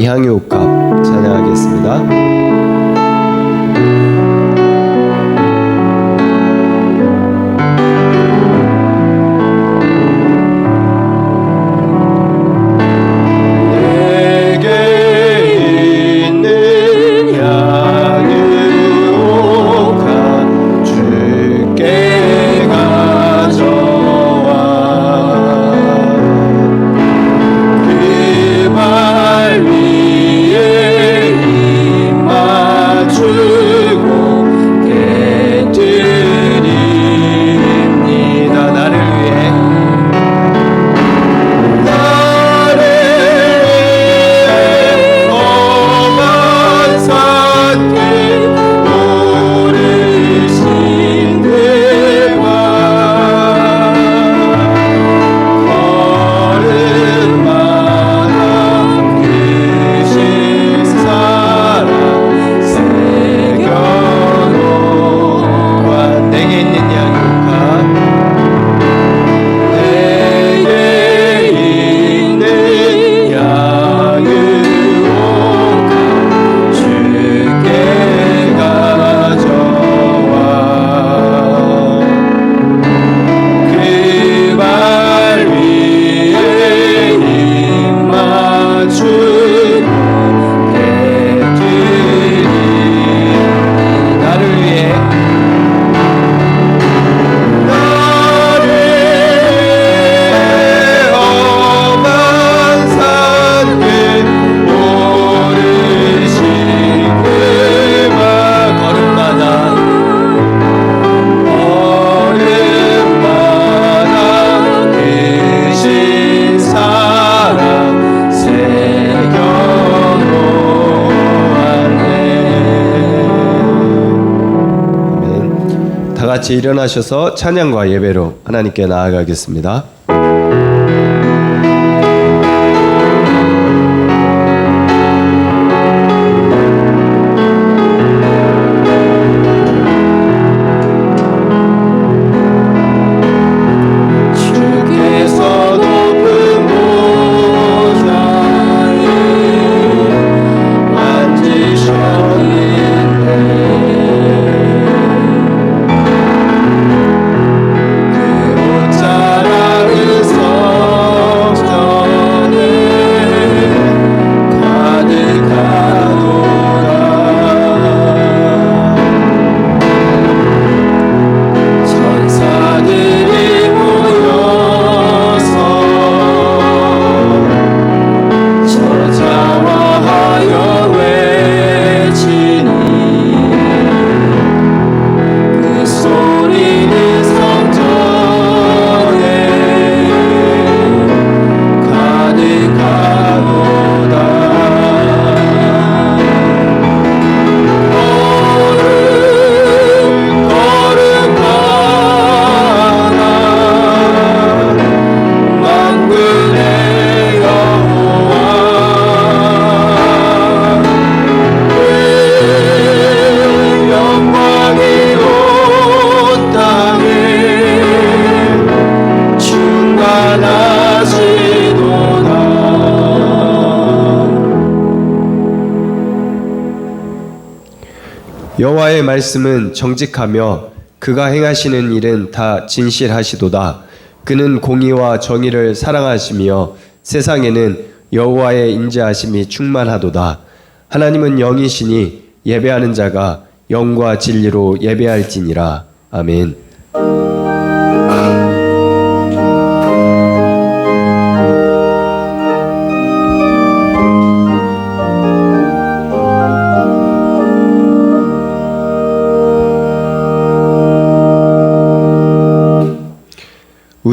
향유옥합 찬양하겠습니다. 같이 일어나셔서 찬양과 예배로 하나님께 나아가겠습니다. 여호와의 말씀은 정직하며 그가 행하시는 일은 다 진실하시도다. 그는 공의와 정의를 사랑하시며 세상에는 여호와의 인자하심이 충만하도다. 하나님은 영이시니 예배하는 자가 영과 진리로 예배할지니라. 아멘.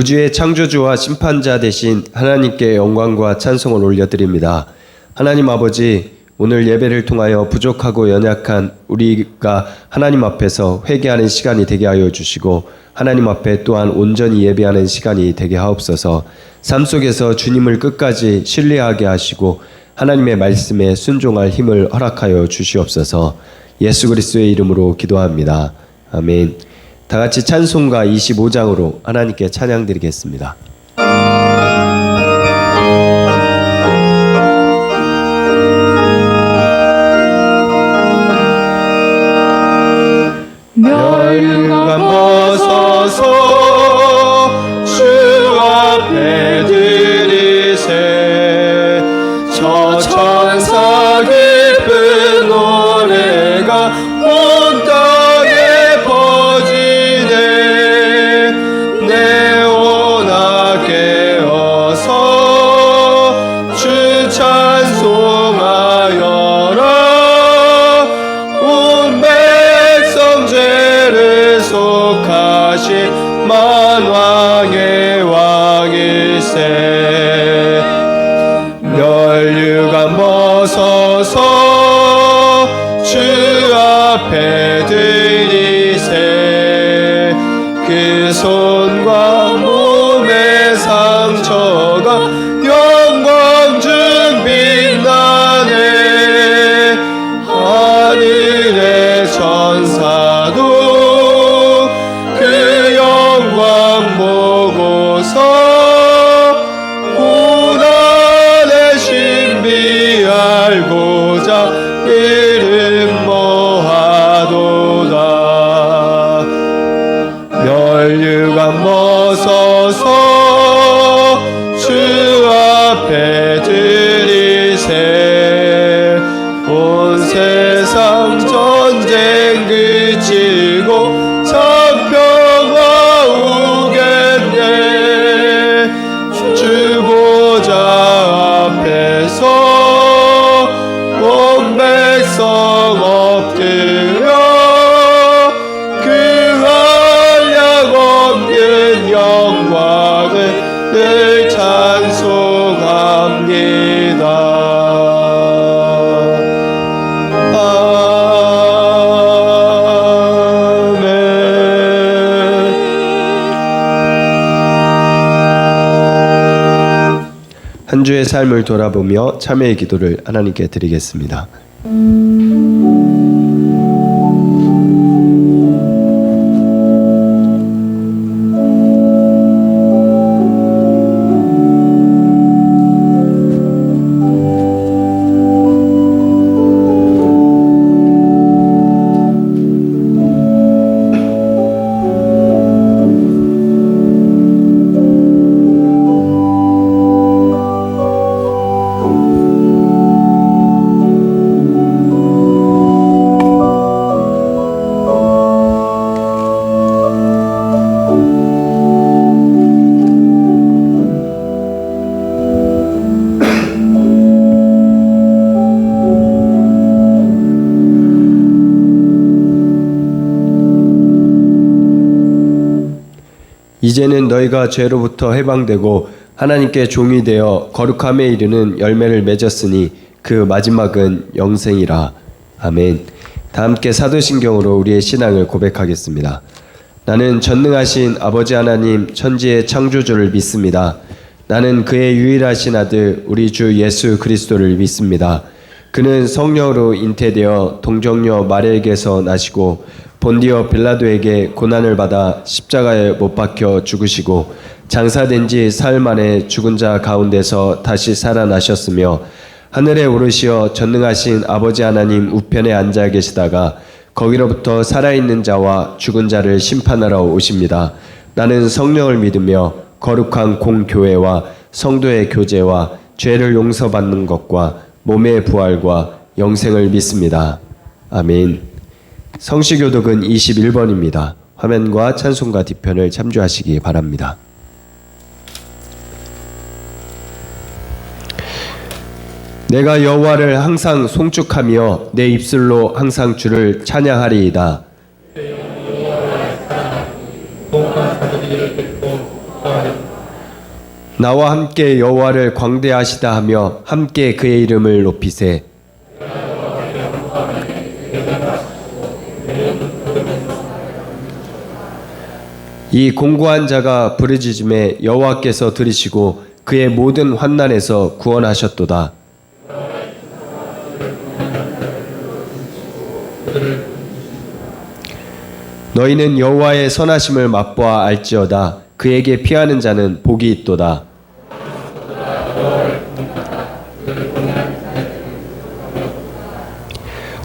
우주의 창조주와 심판자 되신 하나님께 영광과 찬송을 올려드립니다. 하나님 아버지, 오늘 예배를 통하여 부족하고 연약한 우리가 하나님 앞에서 회개하는 시간이 되게 하여 주시고 하나님 앞에 또한 온전히 예배하는 시간이 되게 하옵소서. 삶 속에서 주님을 끝까지 신뢰하게 하시고 하나님의 말씀에 순종할 힘을 허락하여 주시옵소서. 예수 그리스도의 이름으로 기도합니다. 아멘. 다 같이 찬송가 25장으로 하나님께 찬양 드리겠습니다. 면류관 벗어서 주 앞에 드리세. 그 손과 몸의 상처가 영광 중 빛나네. 하늘의 천사도 그 영광 보고서 고난의 신비 알고자 이름 모아도다. 면류관 벗어서 주 앞에 드리세. 온 세상 전쟁 그치고 참평화 오겠네. 주 보좌 앞에서 온 백성 엎드려 그 한량 없는 영광을 늘 찬송합니다. 한 주의 삶을 돌아보며 참회의 기도를 하나님께 드리겠습니다. 이제는 너희가 죄로부터 해방되고 하나님께 종이 되어 거룩함에 이르는 열매를 맺었으니 그 마지막은 영생이라. 아멘. 다 함께 사도신경으로 우리의 신앙을 고백하겠습니다. 나는 전능하신 아버지 하나님 천지의 창조주를 믿습니다. 나는 그의 유일하신 아들 우리 주 예수 그리스도를 믿습니다. 그는 성령으로 잉태되어 동정녀 마리아에게서 나시고 본디오 빌라도에게 고난을 받아 십자가에 못 박혀 죽으시고 장사된 지 사흘 만에 죽은 자 가운데서 다시 살아나셨으며 하늘에 오르시어 전능하신 아버지 하나님 우편에 앉아 계시다가 거기로부터 살아있는 자와 죽은 자를 심판하러 오십니다. 나는 성령을 믿으며 거룩한 공교회와 성도의 교제와 죄를 용서받는 것과 몸의 부활과 영생을 믿습니다. 아멘. 성시교독은 21번입니다. 화면과 찬송가 뒤편을 참조하시기 바랍니다. 내가 여호와를 항상 송축하며 내 입술로 항상 주를 찬양하리이다. 나와 함께 여호와를 광대하시다 하며 함께 그의 이름을 높이세. 이 공고한 자가 부르짖음에 여호와께서 들으시고 그의 모든 환난에서 구원하셨도다. 너희는 여호와의 선하심을 맛보아 알지어다. 그에게 피하는 자는 복이 있도다.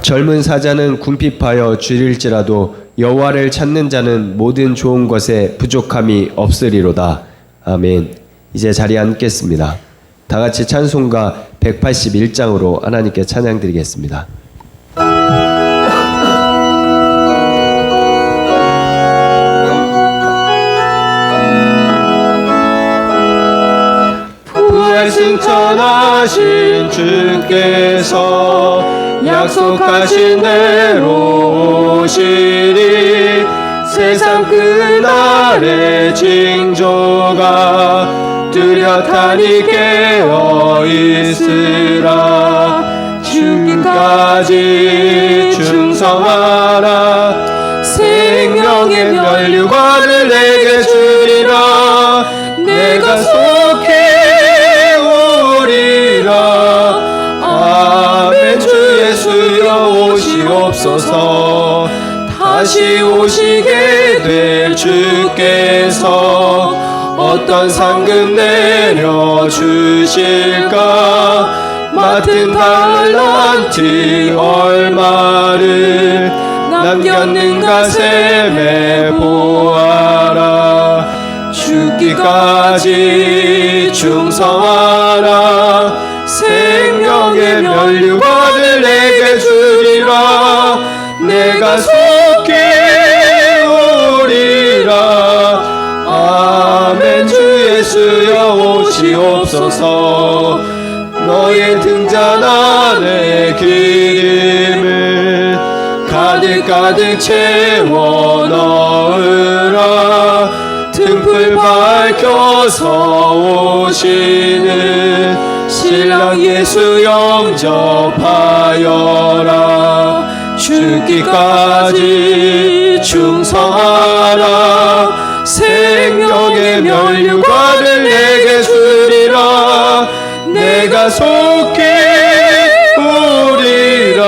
젊은 사자는 궁핍하여 줄일지라도 여호와를 찾는 자는 모든 좋은 것에 부족함이 없으리로다. 아멘. 이제 자리에 앉겠습니다. 다 같이 찬송가 181장으로 하나님께 찬양드리겠습니다. 승천하신 주께서 약속하신 대로 오시리. 세상 끝날의 징조가 뚜렷하니 깨어있으라. 죽기까지 충성하라. 생명의 면류관을 내게 주리라. 내가 속해 오리라. 아멘. 주 예수여 오시옵소서. 다시 오시게 될 주께서 어떤 상급 내려주실까? 맡은 달란트 얼마를 남겼는가 셈에 보아라. 죽기까지 충성하라. 생명의 면류관을 내게 주리라. 내가 속해 오리라. 아멘. 주 예수여 오시옵소서. 너의 등잔 안에 기름을 가득 채워 넣으라. 등불 밝혀서 오시는 신랑 예수 영접하여라. 죽기까지 충성하라. 생명의 면류관을 내게 주리라. 내가 속해 오리라.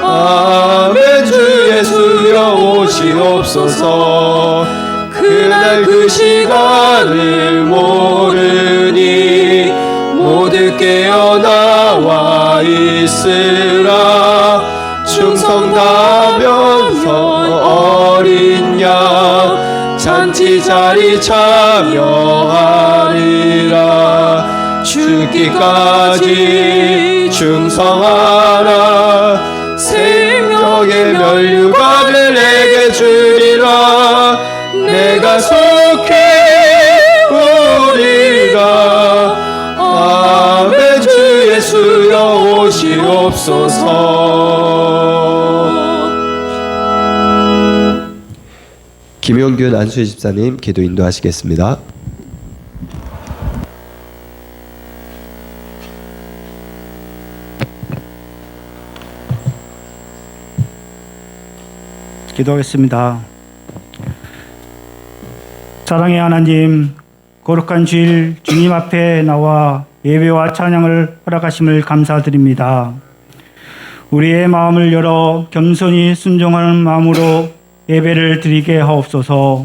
아멘. 주 예수여 오시옵소서. 그날 그 시간을 모르니 모두 깨어나와 있으라. 충성 다하면서 어린 양 잔치 자리 참여하리라. 죽기까지 충성하라. 생명의 면류관을 내게 주리라. 내가 속해 오리라. 아멘. 주 예수여 오시옵소서. 김용균 안수희 집사님 기도 인도하시겠습니다. 기도하겠습니다. 사랑의 하나님, 거룩한 주일 주님 앞에 나와 예배와 찬양을 허락하심을 감사드립니다. 우리의 마음을 열어 겸손히 순종하는 마음으로 예배를 드리게 하옵소서.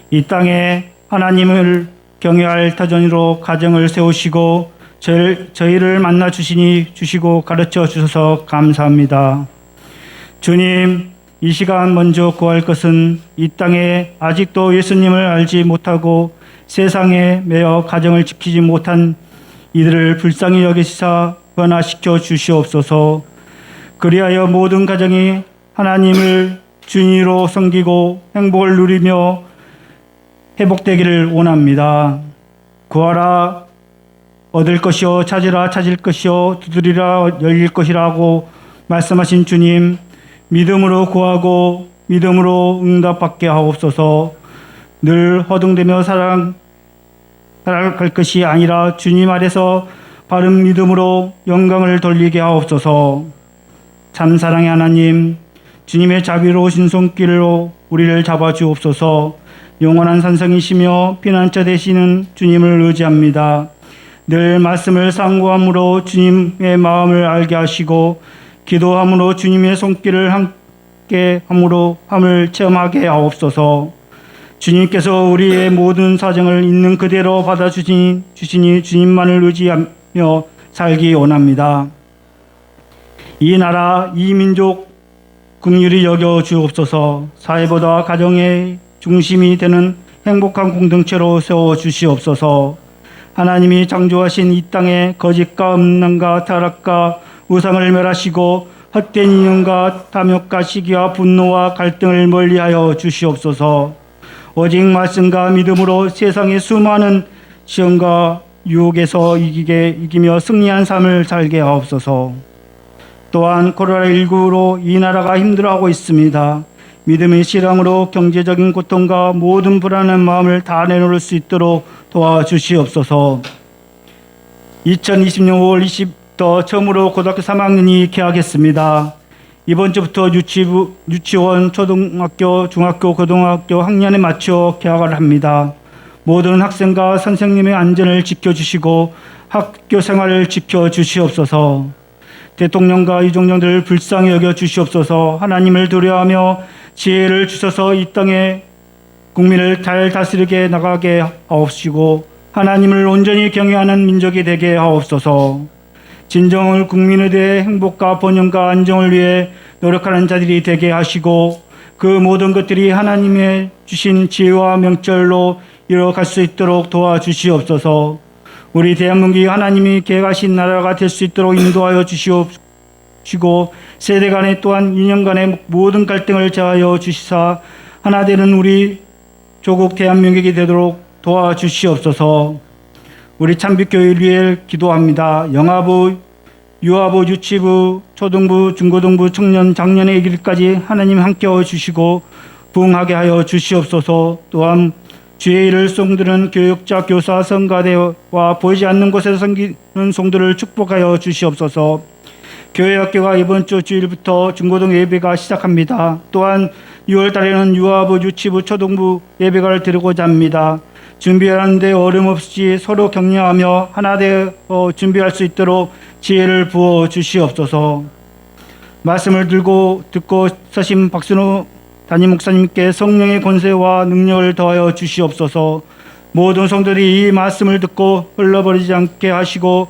이 땅에 하나님을 경외할 터전으로 가정을 세우시고 저희를 만나 주시고 가르쳐 주셔서 감사합니다. 주님, 이 시간 먼저 구할 것은 이 땅에 아직도 예수님을 알지 못하고 세상에 매여 가정을 지키지 못한 이들을 불쌍히 여기시사 변화시켜 주시옵소서. 그리하여 모든 가정이 하나님을 주님으로 섬기고 행복을 누리며 회복되기를 원합니다. 구하라 얻을 것이요, 찾으라 찾을 것이요, 두드리라 열릴 것이라고 말씀하신 주님, 믿음으로 구하고 믿음으로 응답받게 하옵소서. 늘 허둥대며 살아갈 것이 아니라 주님 아래서 바른 믿음으로 영광을 돌리게 하옵소서. 참 사랑의 하나님, 주님의 자비로우신 손길로 우리를 잡아주옵소서. 영원한 산성이시며 피난처 되시는 주님을 의지합니다. 늘 말씀을 상고함으로 주님의 마음을 알게 하시고 기도함으로 주님의 손길을 함께 함을 체험하게 하옵소서. 주님께서 우리의 모든 사정을 있는 그대로 받아주시니 주님만을 의지하며 살기 원합니다. 이 나라 이 민족 긍휼히 여겨 주옵소서. 사회보다 가정의 중심이 되는 행복한 공동체로 세워 주시옵소서. 하나님이 창조하신 이 땅에 거짓과 음란과 타락과 우상을 멸하시고 헛된 인연과 탐욕과 시기와 분노와 갈등을 멀리하여 주시옵소서. 오직 말씀과 믿음으로 세상의 수많은 시험과 유혹에서 이기며 승리한 삶을 살게 하옵소서. 또한 코로나19로 이 나라가 힘들어하고 있습니다. 믿음의 신앙으로 경제적인 고통과 모든 불안한 마음을 다 내놓을 수 있도록 도와주시옵소서. 2020년 5월 20일 처음으로 고등학교 3학년이 개학했습니다. 이번 주부터 유치원, 초등학교, 중학교, 고등학교 학년에 맞춰 개학을 합니다. 모든 학생과 선생님의 안전을 지켜주시고 학교 생활을 지켜주시옵소서. 대통령과 이종령들을 불쌍히 여겨주시옵소서. 하나님을 두려워하며 지혜를 주셔서 이 땅의 국민을 잘 다스리게 나가게 하옵시고 하나님을 온전히 경외하는 민족이 되게 하옵소서. 진정을 국민에 대해 행복과 번영과 안정을 위해 노력하는 자들이 되게 하시고 그 모든 것들이 하나님의 주신 지혜와 명철로 이루어갈 수 있도록 도와주시옵소서. 우리 대한민국이 하나님이 계획하신 나라가 될 수 있도록 인도하여 주시옵시고 세대 간에 또한 인연 간의 모든 갈등을 제하여 주시사 하나 되는 우리 조국 대한민국이 되도록 도와주시옵소서. 우리 참빛교회를 위해 기도합니다. 영아부, 유아부, 유치부, 초등부, 중고등부, 청년, 장년의 길까지 하나님 함께하여 주시고 부흥하게 하여 주시옵소서. 또한 주의 일을 송드는 교육자, 교사, 성가대와 보이지 않는 곳에서 섬기는 성도를 축복하여 주시옵소서. 교회 학교가 이번 주 주일부터 중고등 예배가 시작합니다. 또한 6월 달에는 유아부, 유치부, 초등부 예배가를 드리고자 합니다. 준비하는데 어려움없이 서로 격려하며 하나 되어 준비할 수 있도록 지혜를 부어 주시옵소서. 말씀을 듣고 서신 박순호 담임 목사님께 성령의 권세와 능력을 더하여 주시옵소서. 모든 성도들이 이 말씀을 듣고 흘러버리지 않게 하시고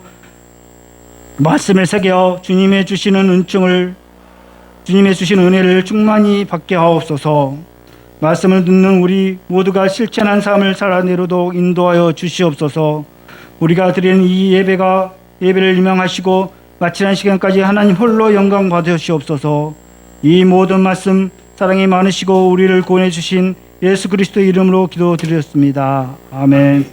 말씀을 새겨 주님의 주시는 은혜를 충만히 받게 하옵소서. 말씀을 듣는 우리 모두가 실천한 삶을 살아내도록 인도하여 주시옵소서. 우리가 드리는 이 예배를 임명하시고 마치는 시간까지 하나님 홀로 영광 받으시옵소서. 이 모든 말씀 사랑이 많으시고 우리를 구원해 주신 예수 그리스도 이름으로 기도드렸습니다. 아멘.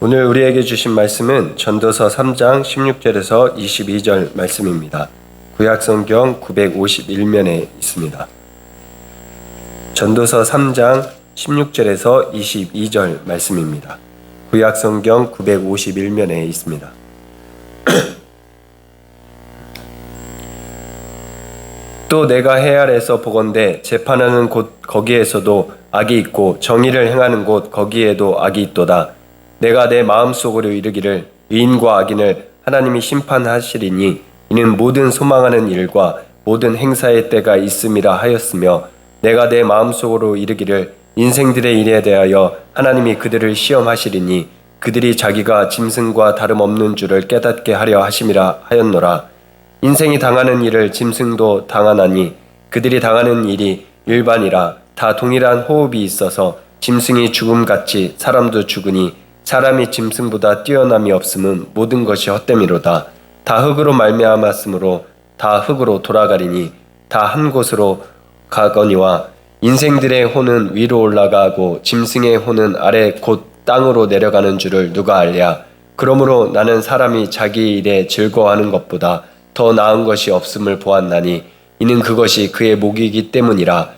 오늘 우리에게 주신 말씀은 전도서 3장 16절에서 22절 말씀입니다. 구약성경 951면에 있습니다. 전도서 3장 16절에서 22절 말씀입니다. 구약성경 951면에 있습니다. 또 내가 해 아래에서 보건대 재판하는 곳 거기에서도 악이 있고 정의를 행하는 곳 거기에도 악이 있도다. 내가 내 마음속으로 이르기를 의인과 악인을 하나님이 심판하시리니 이는 모든 소망하는 일과 모든 행사의 때가 있음이라 하였으며 내가 내 마음속으로 이르기를 인생들의 일에 대하여 하나님이 그들을 시험하시리니 그들이 자기가 짐승과 다름없는 줄을 깨닫게 하려 하심이라 하였노라. 인생이 당하는 일을 짐승도 당하나니 그들이 당하는 일이 일반이라. 다 동일한 호흡이 있어서 짐승이 죽음같이 사람도 죽으니 사람이 짐승보다 뛰어남이 없음은 모든 것이 헛됨이로다. 다 흙으로 말미암았으므로 다 흙으로 돌아가리니 다 한 곳으로 가거니와 인생들의 혼은 위로 올라가고 짐승의 혼은 아래 곧 땅으로 내려가는 줄을 누가 알랴. 그러므로 나는 사람이 자기 일에 즐거워하는 것보다 더 나은 것이 없음을 보았나니 이는 그것이 그의 목이기 때문이라.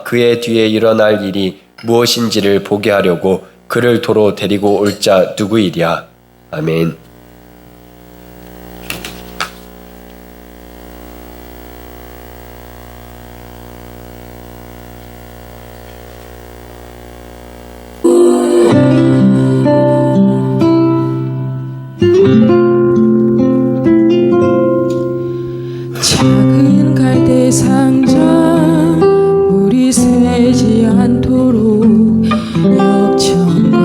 그의 뒤에 일어날 일이 무엇인지를 보게 하려고 그를 도로 데리고 올 자 누구이랴. 아멘. 작은 갈대 상자 물이 새지 않도록 역청과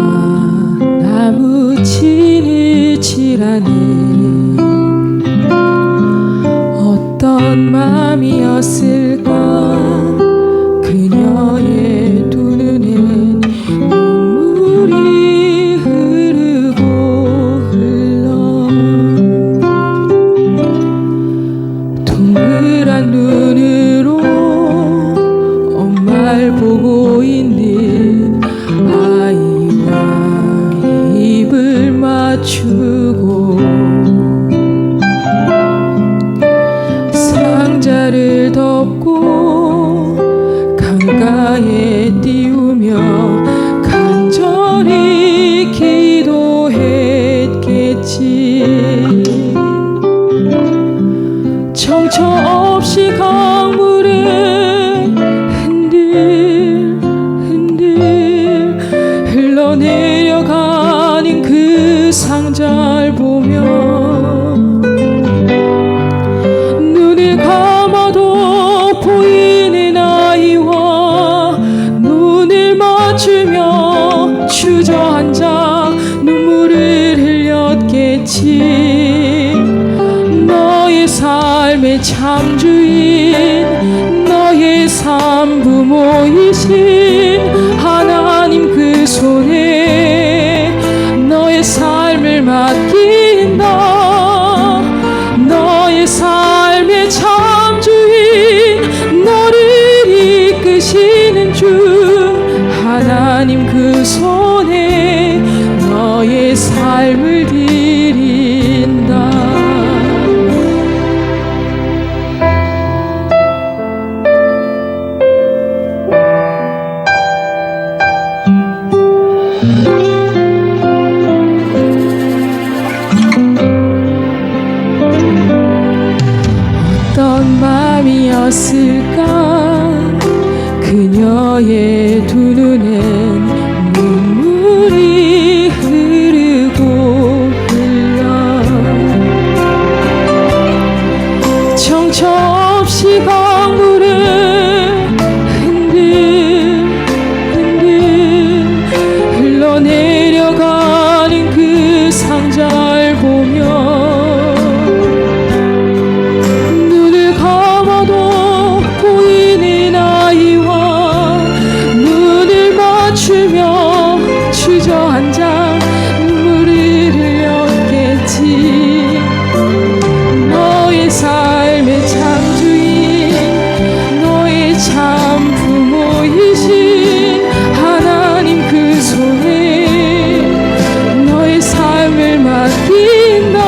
나무 진을 칠하네. 어떤 마음이었을까 그녀의 두 눈엔 눈물이 흐르고 손에 띄우며 간절히 기도했겠지. 정처 없이 강물에 흔들 흘러내려가는 그 상자를 보며 눈을 감아도 보이는 아이와 눈을 맞추며 주저앉아 눈물을 흘렸겠지. 너의 삶의 참주인, 너의 산부모이신 하나님 그 손에 너의 삶을 맡긴다. 너의 삶의 참주인, 너를 이끄시는 주 하나님 그 손에 너의 삶을 드린다. 어떤 마음이었을까. 그녀의 두 눈엔 눈물이 흐르고 흘러 정처 없이 강물에 흔들 흘러내려가는 그 상자를 보며 눈을 감아도 보이는 아이와 눈을 맞추며 주저앉아 눈물을 흘렸겠지. 너의 삶의 참주인, 너의 참 부모이신 하나님 그 손에 너의 삶을 맡긴다.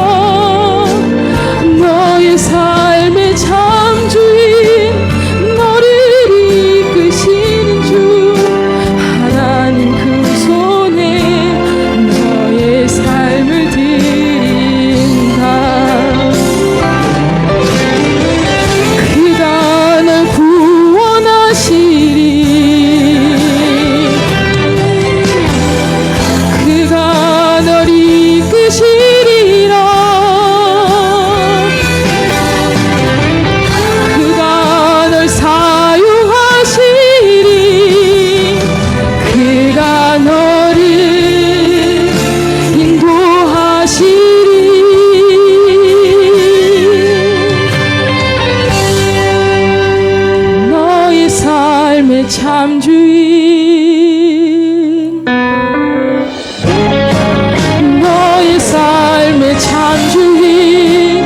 너의 삶의 참주인, 너를 이끄시는 주 하나님 그 손에 너의 삶을 드린다. 그가 널 구원하시리. 그가 널 이끄시리라. 그가 널 사용하시리. 그가 너를 인도하시리. 너의 삶의 참주인, 너의 삶의 참주인,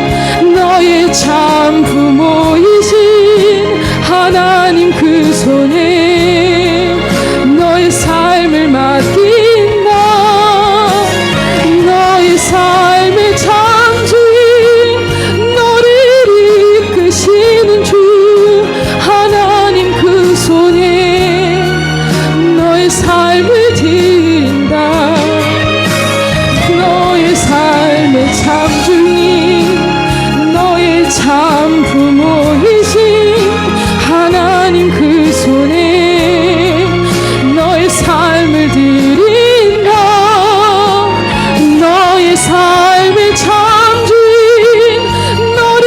너의 참 부모이신 하나님 그 손에 너의 삶을 맡긴다. 너의 삶의 참주인, 너를 이끄시는 주 하나님 그 손에 너의 삶을 드린다. 너의 삶의 참주인, 너의 참 부모이신 하나님 그 손에 너의 삶을 드린다. 너의 삶의 참주인, 너를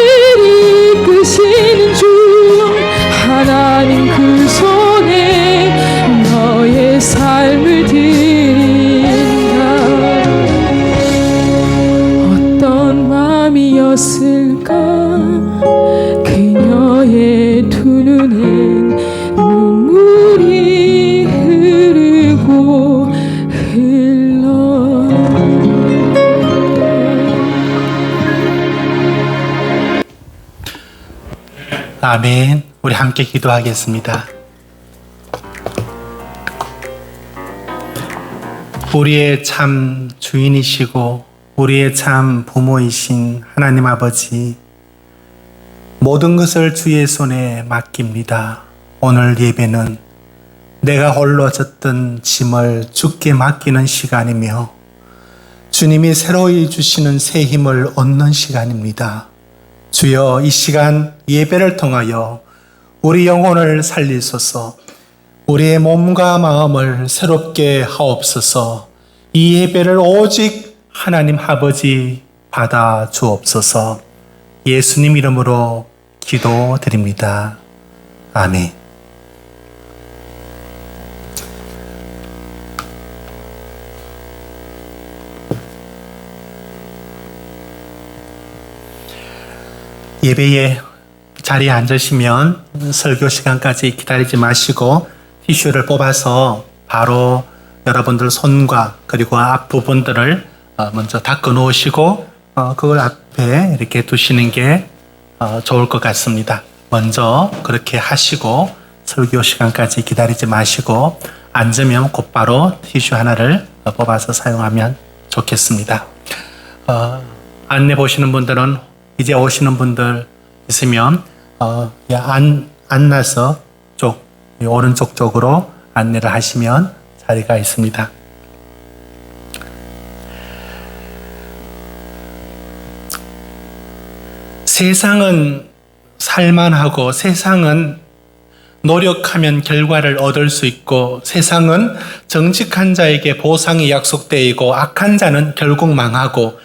이끄시는 주 하나님 그 손에 너의 삶을 드린다. 어떤 마음이었을까. 그녀의 두 눈엔 눈물이 흐르고 흘러. 아멘. 우리 함께 기도하겠습니다. 우리의 참 주인이시고 우리의 참 부모이신 하나님 아버지, 모든 것을 주의 손에 맡깁니다. 오늘 예배는 내가 홀로 졌던 짐을 주께 맡기는 시간이며 주님이 새로이 주시는 새 힘을 얻는 시간입니다. 주여, 이 시간 예배를 통하여 우리 영혼을 살리소서. 우리의 몸과 마음을 새롭게 하옵소서. 이 예배를 오직 하나님 아버지 받아 주옵소서. 예수님 이름으로 기도드립니다. 아멘. 예배에 자리에 앉으시면 설교 시간까지 기다리지 마시고 티슈를 뽑아서 바로 여러분들 손과 그리고 앞부분들을 먼저 닦아 놓으시고 그걸 앞에 이렇게 두시는 게 좋을 것 같습니다. 먼저 그렇게 하시고 설교 시간까지 기다리지 마시고 앉으면 곧바로 티슈 하나를 뽑아서 사용하면 좋겠습니다. 안내 보시는 분들은 이제 오시는 분들 있으면 앉아서 오른쪽 쪽으로 안내를 하시면 자리가 있습니다. 세상은 살만하고 세상은 노력하면 결과를 얻을 수 있고 세상은 정직한 자에게 보상이 약속되어 있고 악한 자는 결국 망하고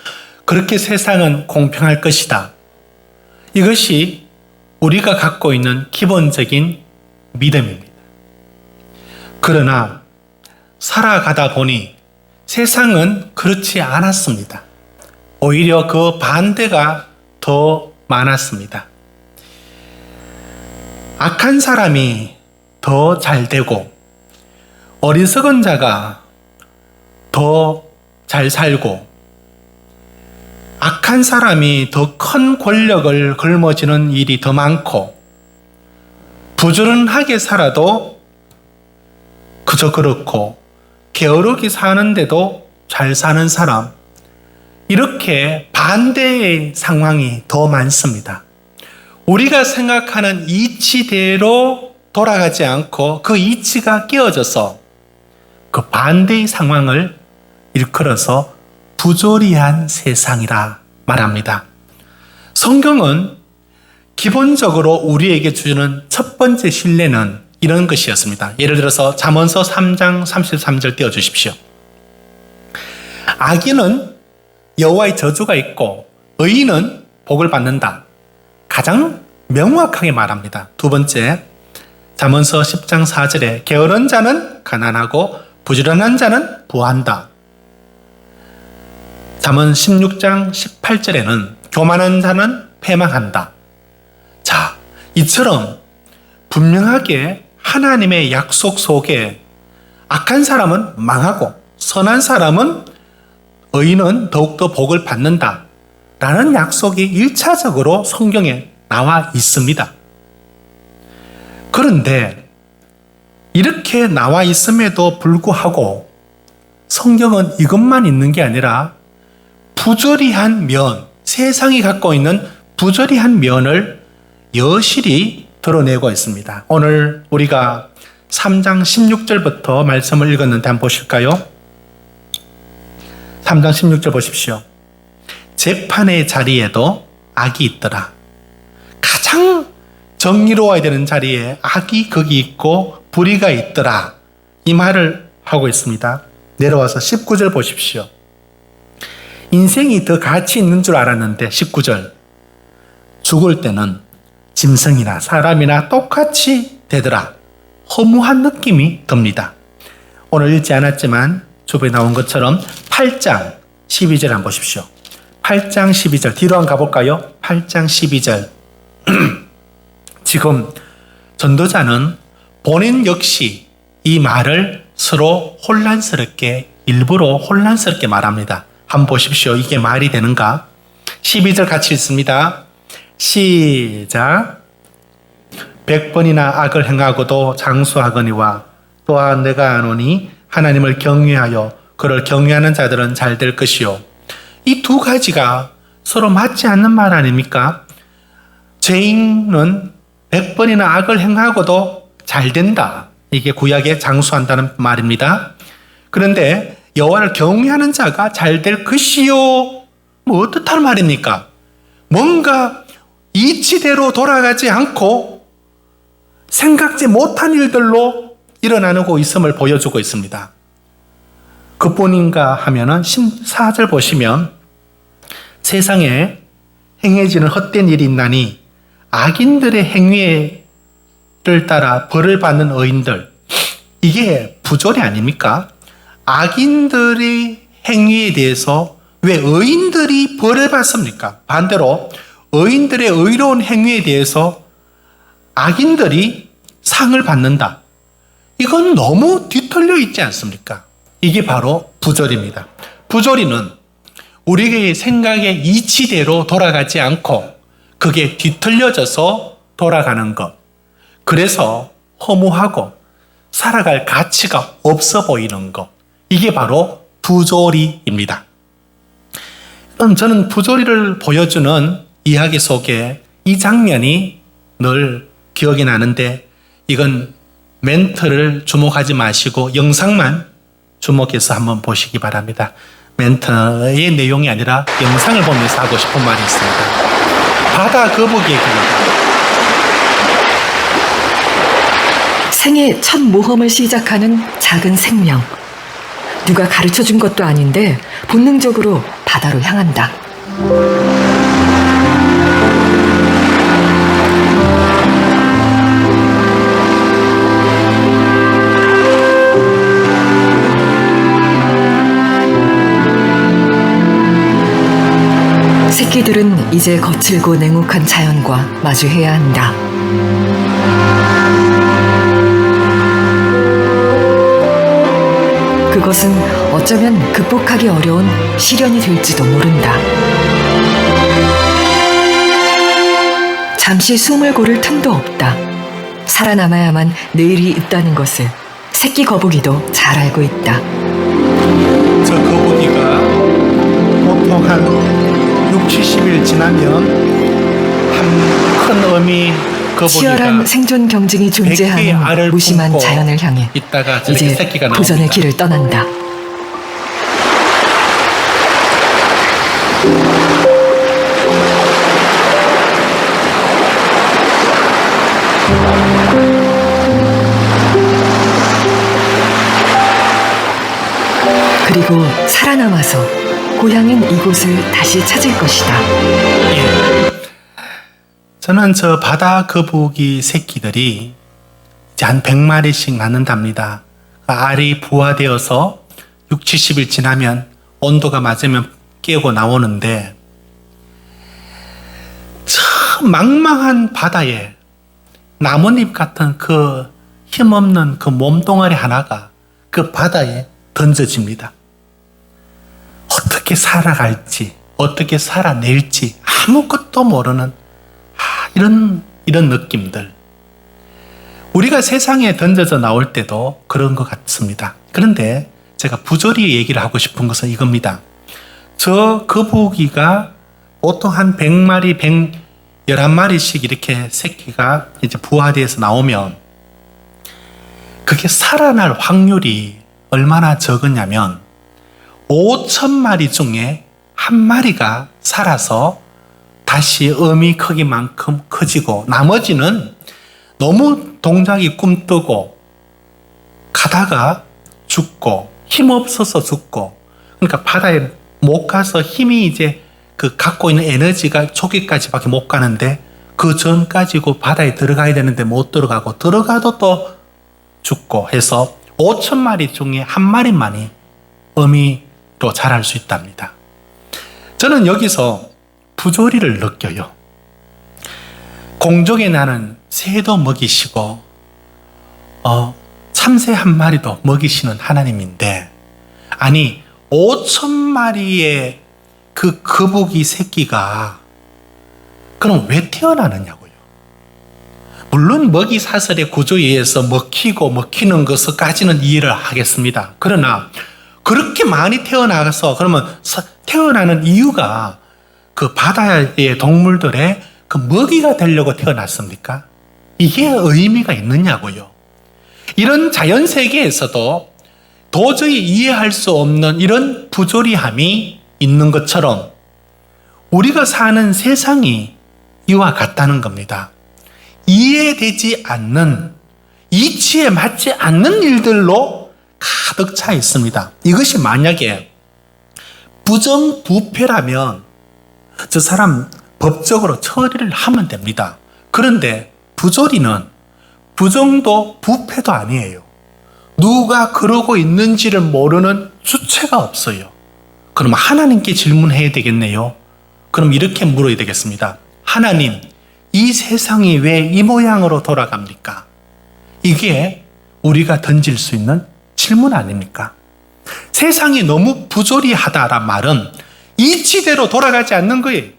그렇게 세상은 공평할 것이다. 이것이 우리가 갖고 있는 기본적인 믿음입니다. 그러나 살아가다 보니 세상은 그렇지 않았습니다. 오히려 그 반대가 더 많았습니다. 악한 사람이 더 잘 되고 어리석은 자가 더 잘 살고 악한 사람이 더 큰 권력을 걸머지는 일이 더 많고 부지런하게 살아도 그저 그렇고 게으르게 사는데도 잘 사는 사람, 이렇게 반대의 상황이 더 많습니다. 우리가 생각하는 이치대로 돌아가지 않고 그 이치가 깨어져서 그 반대의 상황을 일컬어서 부조리한 세상이라 말합니다. 성경은 기본적으로 우리에게 주는 첫 번째 신뢰는 이런 것이었습니다. 예를 들어서 잠언서 3장 33절 띄워주십시오. 악인은 여호와의 저주가 있고 의인은 복을 받는다. 가장 명확하게 말합니다. 두 번째, 잠언서 10장 4절에 게으른 자는 가난하고 부지런한 자는 부한다. 잠언 16장 18절에는 교만한 자는 패망한다. 자, 이처럼 분명하게 하나님의 약속 속에 악한 사람은 망하고 선한 사람은 의인은 더욱더 복을 받는다 라는 약속이 1차적으로 성경에 나와 있습니다. 그런데 이렇게 나와 있음에도 불구하고 성경은 이것만 있는 게 아니라 부조리한 면, 세상이 갖고 있는 부조리한 면을 여실히 드러내고 있습니다. 오늘 우리가 3장 16절부터 말씀을 읽었는데 한번 보실까요? 3장 16절 보십시오. 재판의 자리에도 악이 있더라. 가장 정의로워야 되는 자리에 악이 거기 있고 불의가 있더라. 이 말을 하고 있습니다. 내려와서 19절 보십시오. 인생이 더 가치 있는 줄 알았는데 19절. 죽을 때는 짐승이나 사람이나 똑같이 되더라. 허무한 느낌이 듭니다. 오늘 읽지 않았지만 주변에 나온 것처럼 8장 12절 한번 보십시오. 8장 12절 뒤로 한번 가볼까요? 8장 12절 지금 전도자는 본인 역시 이 말을 서로 일부러 혼란스럽게 말합니다. 한번 보십시오. 이게 말이 되는가? 12절 같이 읽습니다. 시작. 100번이나 악을 행하고도 장수하거니와 또한 내가 아노니 하나님을 경외하여 그를 경외하는 자들은 잘 될 것이요. 이 두 가지가 서로 맞지 않는 말 아닙니까? 죄인은 100번이나 악을 행하고도 잘 된다. 이게 구약에 장수한다는 말입니다. 그런데 여호와를 경외하는 자가 잘 될 것이요. 뭐 어떻단 말입니까? 뭔가 이치대로 돌아가지 않고 생각지 못한 일들로 일어나고 있음을 보여주고 있습니다. 그뿐인가 하면은 14절 보시면 세상에 행해지는 헛된 일이 있나니 악인들의 행위를 따라 벌을 받는 의인들, 이게 부조리 아닙니까? 악인들의 행위에 대해서 왜 의인들이 벌을 받습니까? 반대로 의인들의 의로운 행위에 대해서 악인들이 상을 받는다. 이건 너무 뒤틀려 있지 않습니까? 이게 바로 부조리입니다. 부조리는 우리의 생각의 이치대로 돌아가지 않고 그게 뒤틀려져서 돌아가는 것. 그래서 허무하고 살아갈 가치가 없어 보이는 것. 이게 바로 부조리입니다. 저는 부조리를 보여주는 이야기 속에 이 장면이 늘 기억이 나는데, 이건 멘트를 주목하지 마시고 영상만 주목해서 한번 보시기 바랍니다. 멘트의 내용이 아니라 영상을 보면서 하고 싶은 말이 있습니다. 바다 거북이의 길이다. 생애 첫 모험을 시작하는 작은 생명. 누가 가르쳐 준 것도 아닌데 본능적으로 바다로 향한다. 새끼들은 이제 거칠고 냉혹한 자연과 마주해야 한다. 그것은 어쩌면 극복하기 어려운 시련이 될지도 모른다. 잠시 숨을 고를 틈도 없다. 살아남아야만 내일이 있다는 것을 새끼 거북이도 잘 알고 있다. 저 거북이가 보통 한 60-70일 지나면 한 큰 어미 거북이가 치열한 생존 경쟁이 100개의 존재하는 알을 무심한 품고 자연을 향해 있다가 저렇게 이제 새끼가 도전의 나옵니다. 길을 떠난다. 그리고 살아남아서 고향인 이곳을 다시 찾을 것이다. 예. 저는 저 바다 거북이 새끼들이 이제 한 100마리씩 낳는답니다. 알이 부화되어서 60-70일 지나면 온도가 맞으면 깨고 나오는데, 참 망망한 바다에 나뭇잎 같은 그 힘없는 그 몸뚱아리 하나가 그 바다에 던져집니다. 어떻게 살아갈지, 어떻게 살아낼지 아무것도 모르는 이런 느낌들. 우리가 세상에 던져져 나올 때도 그런 것 같습니다. 그런데 제가 부조리 얘기를 하고 싶은 것은 이겁니다. 저 거북이가 보통 한 100마리, 111마리씩 이렇게 새끼가 이제 부화돼서 나오면 그게 살아날 확률이 얼마나 적었냐면 5,000마리 중에 한 마리가 살아서 다시 어미 크기만큼 커지고, 나머지는 너무 동작이 꿈뜨고 가다가 죽고 힘없어서 죽고, 그러니까 바다에 못 가서 힘이 이제 그 갖고 있는 에너지가 저기까지밖에 못 가는데, 그 전까지고 바다에 들어가야 되는데 못 들어가고 들어가도 또 죽고 해서 5,000마리 중에 한 마리만이 어미로 자랄 수 있답니다. 저는 여기서 부조리를 느껴요. 공중에 나는 새도 먹이시고 참새 한 마리도 먹이시는 하나님인데, 아니 5,000마리의 그 거북이 새끼가 그럼 왜 태어나느냐고요. 물론 먹이 사슬의 구조에 의해서 먹히는 것까지는 이해를 하겠습니다. 그러나 그렇게 많이 태어나서 그러면 태어나는 이유가 그 바다의 동물들의 그 먹이가 되려고 태어났습니까? 이게 의미가 있느냐고요. 이런 자연 세계에서도 도저히 이해할 수 없는 이런 부조리함이 있는 것처럼 우리가 사는 세상이 이와 같다는 겁니다. 이해되지 않는, 이치에 맞지 않는 일들로 가득 차 있습니다. 이것이 만약에 부정부패라면 저 사람 법적으로 처리를 하면 됩니다. 그런데 부조리는 부정도 부패도 아니에요. 누가 그러고 있는지를 모르는 주체가 없어요. 그럼 하나님께 질문해야 되겠네요. 그럼 이렇게 물어야 되겠습니다. 하나님, 이 세상이 왜 이 모양으로 돌아갑니까? 이게 우리가 던질 수 있는 질문 아닙니까? 세상이 너무 부조리하다란 말은 이치대로 돌아가지 않는 거예요.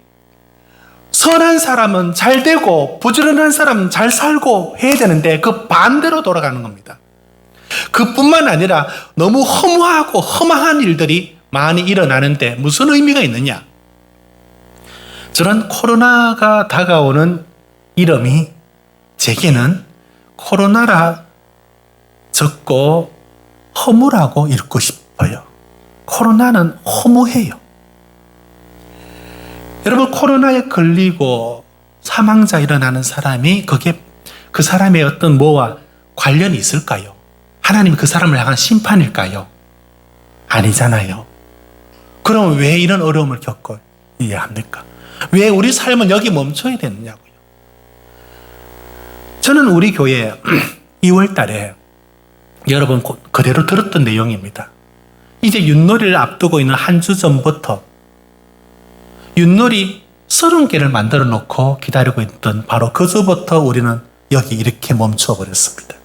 선한 사람은 잘 되고 부지런한 사람은 잘 살고 해야 되는데 그 반대로 돌아가는 겁니다. 그뿐만 아니라 너무 허무하고 허망한 일들이 많이 일어나는데 무슨 의미가 있느냐? 저는 코로나가 다가오는 이름이 제게는 코로나라 적고 허무라고 읽고 싶어요. 코로나는 허무해요. 여러분, 코로나에 걸리고 사망자 일어나는 사람이 그게 그 사람의 어떤 뭐와 관련이 있을까요? 하나님이 그 사람을 향한 심판일까요? 아니잖아요. 그럼 왜 이런 어려움을 겪어야 합니까? 왜 우리 삶은 여기 멈춰야 되느냐고요. 저는 우리 교회 2월 달에 여러분 그대로 들었던 내용입니다. 이제 윷놀이를 앞두고 있는 한 주 전부터 윷놀이 30개를 만들어 놓고 기다리고 있던 바로 그 주부터 우리는 여기 이렇게 멈춰버렸습니다.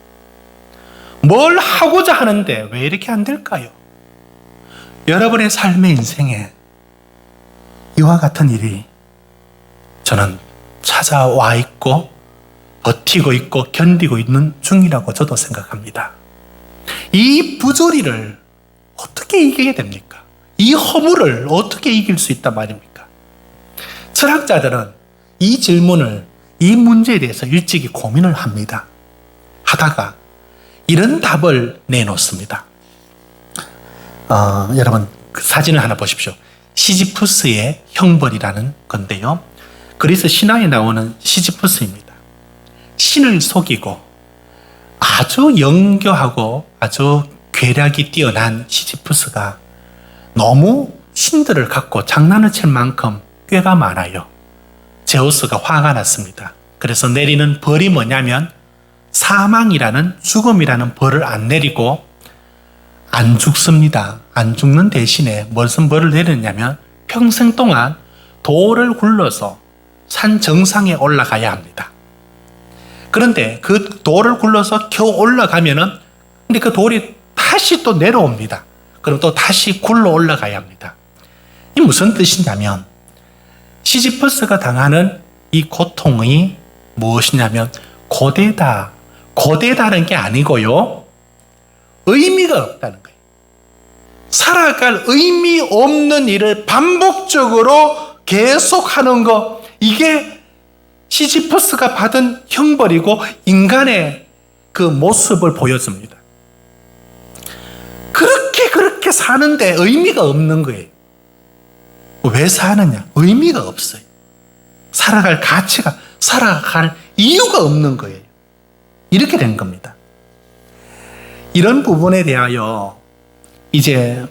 뭘 하고자 하는데 왜 이렇게 안 될까요? 여러분의 삶의 인생에 이와 같은 일이 저는 찾아와 있고 버티고 있고 견디고 있는 중이라고 저도 생각합니다. 이 부조리를 어떻게 이기게 됩니까? 이 허물을 어떻게 이길 수 있단 말입니까? 철학자들은 이 질문을, 이 문제에 대해서 일찍이 고민을 합니다. 하다가 이런 답을 내놓습니다. 여러분 그 사진을 하나 보십시오. 시지푸스의 형벌이라는 건데요. 그리스 신화에 나오는 시지푸스입니다. 신을 속이고 아주 영교하고 아주 괴력이 뛰어난 시지푸스가 너무 신들을 갖고 장난을 칠 만큼 꾀가 많아요. 제우스가 화가 났습니다. 그래서 내리는 벌이 뭐냐면 사망이라는, 죽음이라는 벌을 안 내리고 안 죽습니다. 안 죽는 대신에 무슨 벌을 내렸냐면 평생 동안 돌을 굴러서 산 정상에 올라가야 합니다. 그런데 그 돌을 굴러서 겨우 올라가면은 근데 그 돌이 다시 또 내려옵니다. 그럼 또 다시 굴러 올라가야 합니다. 이 무슨 뜻이냐면 시지퍼스가 당하는 이 고통이 무엇이냐면 고되다는 게 아니고요. 의미가 없다는 거예요. 살아갈 의미 없는 일을 반복적으로 계속하는 거, 이게 시지퍼스가 받은 형벌이고 인간의 그 모습을 보여줍니다. 그렇게 사는데 의미가 없는 거예요. 왜 사느냐? 의미가 없어요. 살아갈 가치가, 살아갈 이유가 없는 거예요. 이렇게 된 겁니다. 이런 부분에 대하여 이제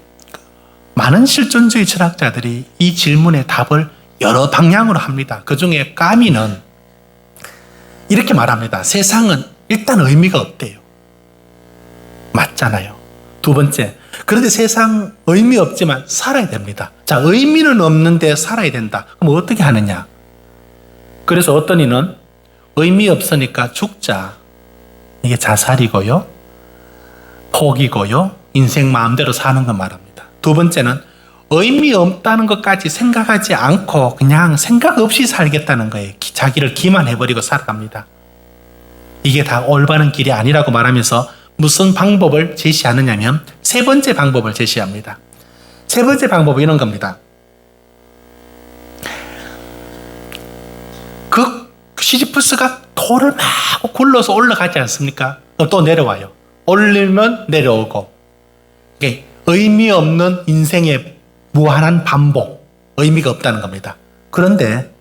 많은 실존주의 철학자들이 이 질문의 답을 여러 방향으로 합니다. 그 중에 까미는 이렇게 말합니다. 세상은 일단 의미가 없대요. 맞잖아요. 두 번째, 그런데 세상 의미 없지만 살아야 됩니다. 자, 의미는 없는데 살아야 된다. 그럼 어떻게 하느냐? 그래서 어떤 이는 의미 없으니까 죽자. 이게 자살이고요. 포기고요. 인생 마음대로 사는 거 말합니다. 두 번째는 의미 없다는 것까지 생각하지 않고 그냥 생각 없이 살겠다는 거예요. 자기를 기만해버리고 살아갑니다. 이게 다 올바른 길이 아니라고 말하면서 무슨 방법을 제시하느냐면 세 번째 방법을 제시합니다. 세 번째 방법은 이런 겁니다. 그 시지푸스가 돌을 막 굴러서 올라가지 않습니까? 또 내려와요. 올리면 내려오고, 이게 의미 없는 인생의 무한한 반복, 의미가 없다는 겁니다. 그런데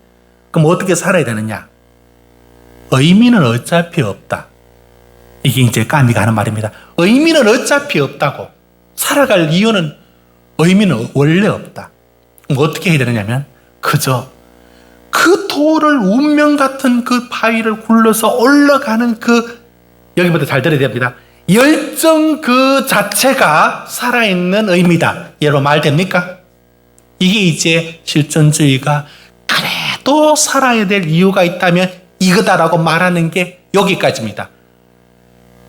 그럼 어떻게 살아야 되느냐? 의미는 어차피 없다. 이게 이제 까미가 하는 말입니다. 의미는 어차피 없다고. 살아갈 이유는, 의미는 원래 없다. 그럼 어떻게 해야 되느냐면 그저 그 돌을 운명 같은 그 바위를 굴러서 올라가는 그, 여기부터 잘 들어야 됩니다. 열정 그 자체가 살아있는 의미다. 여러분 말 됩니까? 이게 이제 실존주의가 그래도 살아야 될 이유가 있다면 이거다라고 말하는 게 여기까지입니다.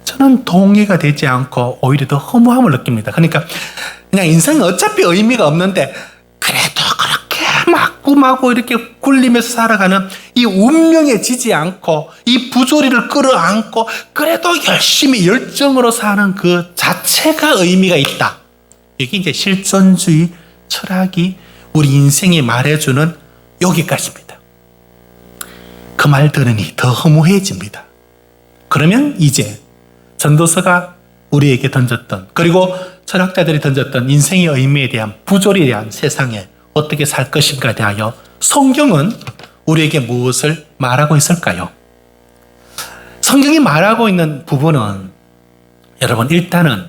저는 동의가 되지 않고 오히려 더 허무함을 느낍니다. 그러니까 그냥 인생은 어차피 의미가 없는데 그래도 그렇게 마구마구 이렇게 굴리면서 살아가는 이 운명에 지지 않고 이 부조리를 끌어안고 그래도 열심히 열정으로 사는 그 자체가 의미가 있다. 이게 이제 실존주의 철학이 우리 인생이 말해주는 여기까지입니다. 그 말 들으니 더 허무해집니다. 그러면 이제 전도서가 우리에게 던졌던, 그리고 철학자들이 던졌던 인생의 의미에 대한, 부조리에 대한 세상에 어떻게 살 것인가에 대하여 성경은 우리에게 무엇을 말하고 있을까요? 성경이 말하고 있는 부분은, 여러분 일단은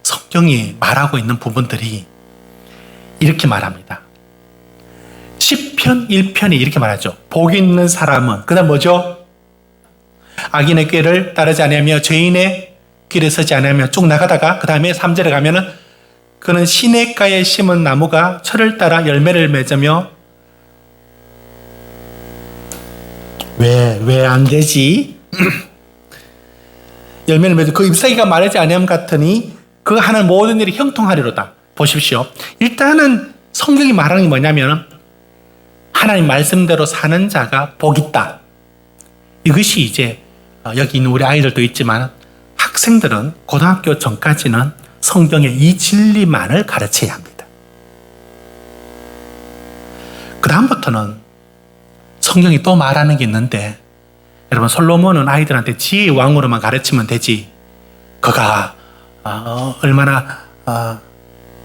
성경이 말하고 있는 부분들이 이렇게 말합니다. 시편 1편이 이렇게 말하죠. 복 있는 사람은, 그 다음 뭐죠? 악인의 꾀를 따르지 않으며 죄인의 길에 서지 않으며 쭉 나가다가 그 다음에 3절에 가면은 그는 시냇가에 심은 나무가 철을 따라 열매를 맺으며, 왜 안 되지? 열매를 맺으며 그 잎사귀가 마르지 아니함 같으니 그 하는 모든 일이 형통하리로다. 보십시오. 일단은 성경이 말하는 게 뭐냐면 하나님 말씀대로 사는 자가 복 있다. 이것이 이제 여기 있는 우리 아이들도 있지만 학생들은 고등학교 전까지는 성경의 이 진리만을 가르쳐야 합니다. 그 다음부터는 성경이 또 말하는 게 있는데, 여러분 솔로몬은 아이들한테 지혜의 왕으로만 가르치면 되지 그가 얼마나